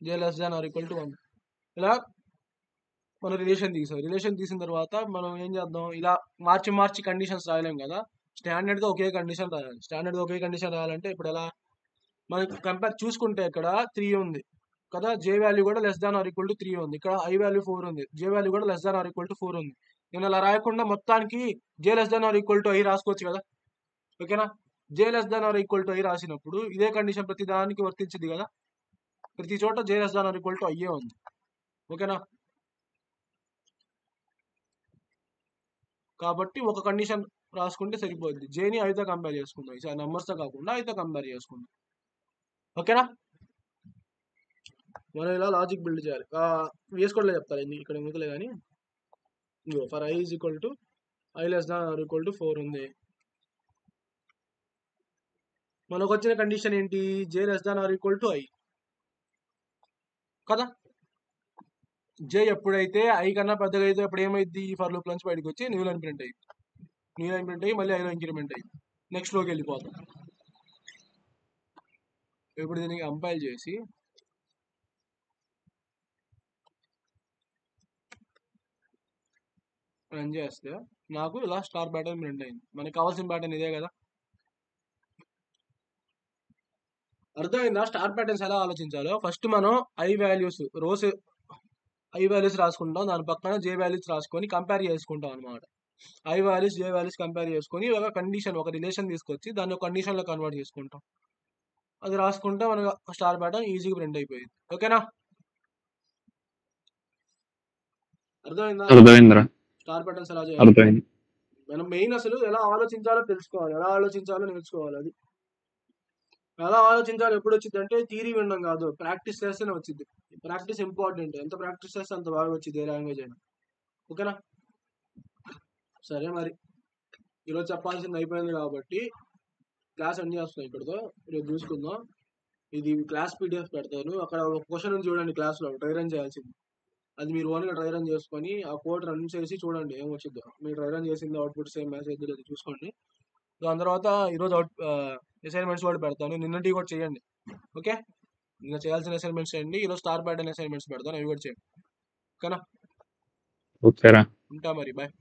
జే << 1 ఇలా మనం రిలేషన్ తీసిన తర్వాత మనం ఏం చేద్దాం? ఇలా మార్చి కండిషన్స్ రాయలేం కదా. స్టాండర్డ్గా ఒకే కండిషన్ రాయాలంటే ఇప్పుడు ఎలా మనకి కంపేర్ చూసుకుంటే ఇక్కడ 3 ఉంది కదా. జే వాల్యూ కూడా << 3 ఉంది. ఇక్కడ ఐ వాల్యూ 4 ఉంది, జే వాల్యూ కూడా << 4 ఉంది. నేను అలా రాయకుండా మొత్తానికి జే << ఐ రాసుకోవచ్చు కదా. ఓకేనా? జే << ఐ రాసినప్పుడు ఇదే కండిషన్ ప్రతి దానికి వర్తించింది కదా. ప్రతి చోట జే << ఐఏ ఉంది. ఓకేనా? కాబట్టి ఒక కండిషన్ రాసుకుంటే సరిపోద్ది. జేని ఐతో కంపేర్ చేసుకుందాం, ఈసారి నెంబర్స్తో కాకుండా ఐతో కంపేర్ చేసుకుందాం. ఓకేనా? మనం ఇలా లాజిక్ బిల్డ్ చేయాలి. VS కోడ్లో చెప్తారు, ఇక్కడ ఎందుకులే కానీ. For I is equal to I << 4 ఉంది. మనకు వచ్చిన కండిషన్ ఏంటి? జే << ఐ కదా. జే ఎప్పుడైతే ఐ కన్నా పెద్దగా అయితే అప్పుడు ఏమైంది? ఫర్ లూప్ నుంచి బయటకు వచ్చి న్యూ లైన్ ప్రింట్ అయ్యి మళ్ళీ ఐలో ఇంక్రిమెంట్ అయ్యి నెక్స్ట్ లోకి వెళ్ళిపోతాం. ఇప్పుడు దీనికి కంపైల్ చేసి రన్ చేస్తే నాకు ఇలా స్టార్ ప్యాటర్న్ ప్రింట్ అయింది. మనకి కావాల్సిన ప్యాటర్న్ ఇదే కదా. అర్థమైందా స్టార్ ప్యాటర్న్స్ ఎలా ఆలోచించాలో? ఫస్ట్ మనం ఐ వాల్యూస్ రాసుకుంటాం, దాని పక్కన జే వాల్యూస్ రాసుకొని కంపేర్ చేసుకుంటాం అనమాట. I values J values compare చేసుకొని ఒక కండిషన్, ఒక రిలేషన్ తీసుకొచ్చి దాన్ని ఒక కండిషన్ లో కన్వర్ట్ చేసుకుంటాం. అది రాసుకుంటే మనకు స్టార్ ప్యాటర్న్ ఈజీగా ప్రింట్ అయిపోయింది. ఓకేనా? అర్థమైందా అర్థమైందిరా, స్టార్ ప్యాటర్న్స్ ఎలా చేయాలి? అర్థమైంది. మనం మెయిన్ అసలు ఎలా ఆలోచించాలో తెలుసుకోవాలి, ఎలా ఆలోచించాలో నేర్చుకోవాలి. అది ఎలా ఆలోచించాలో ఎప్పుడు వచ్చింది అంటే థియరీ వినడం కాదు, ప్రాక్టీస్ చేస్తేనే వచ్చింది. ప్రాక్టీస్ ఇంపార్టెంట్, ఎంత ప్రాక్టీస్ చేస్తే అంత బాగా వచ్చింది ఏ లాంగ్వేజ్ అయినా. ఓకేనా? సరే మరి ఈరోజు చెప్పాల్సింది అయిపోయింది కాబట్టి క్లాస్ ఎండ్ చేస్తున్నాం ఇక్కడితో. రేపు చూసుకుందాం. ఇది క్లాస్ పీడిఎఫ్ పెడతాను, అక్కడ ఒక క్వశ్చన్ ఉంది చూడండి క్లాస్లో, డ్రై రన్ చేయాల్సింది. అది మీరు ఓన్గా డ్రై రన్ చేసుకొని ఆ కోడ్ రన్ చేసి చూడండి ఏం వచ్చిందో. మీరు డ్రై రన్ చేసింది అవుట్పుట్ సేమ్ మెసేజ్ లేదు చూసుకోండి. దాని తర్వాత ఈరోజు అసైన్మెంట్స్ కూడా పెడతాను, నిన్నటి కూడా చేయండి. ఓకే, నిన్న చేయాల్సిన అసైన్మెంట్స్ చేయండి, ఈరోజు స్టార్ ప్యాటర్న్ అసైన్మెంట్స్ పెడతాను, అవి కూడా చేయండి. ఓకేనా? ఓకేరా. ఉంటా మరి, బాయ్.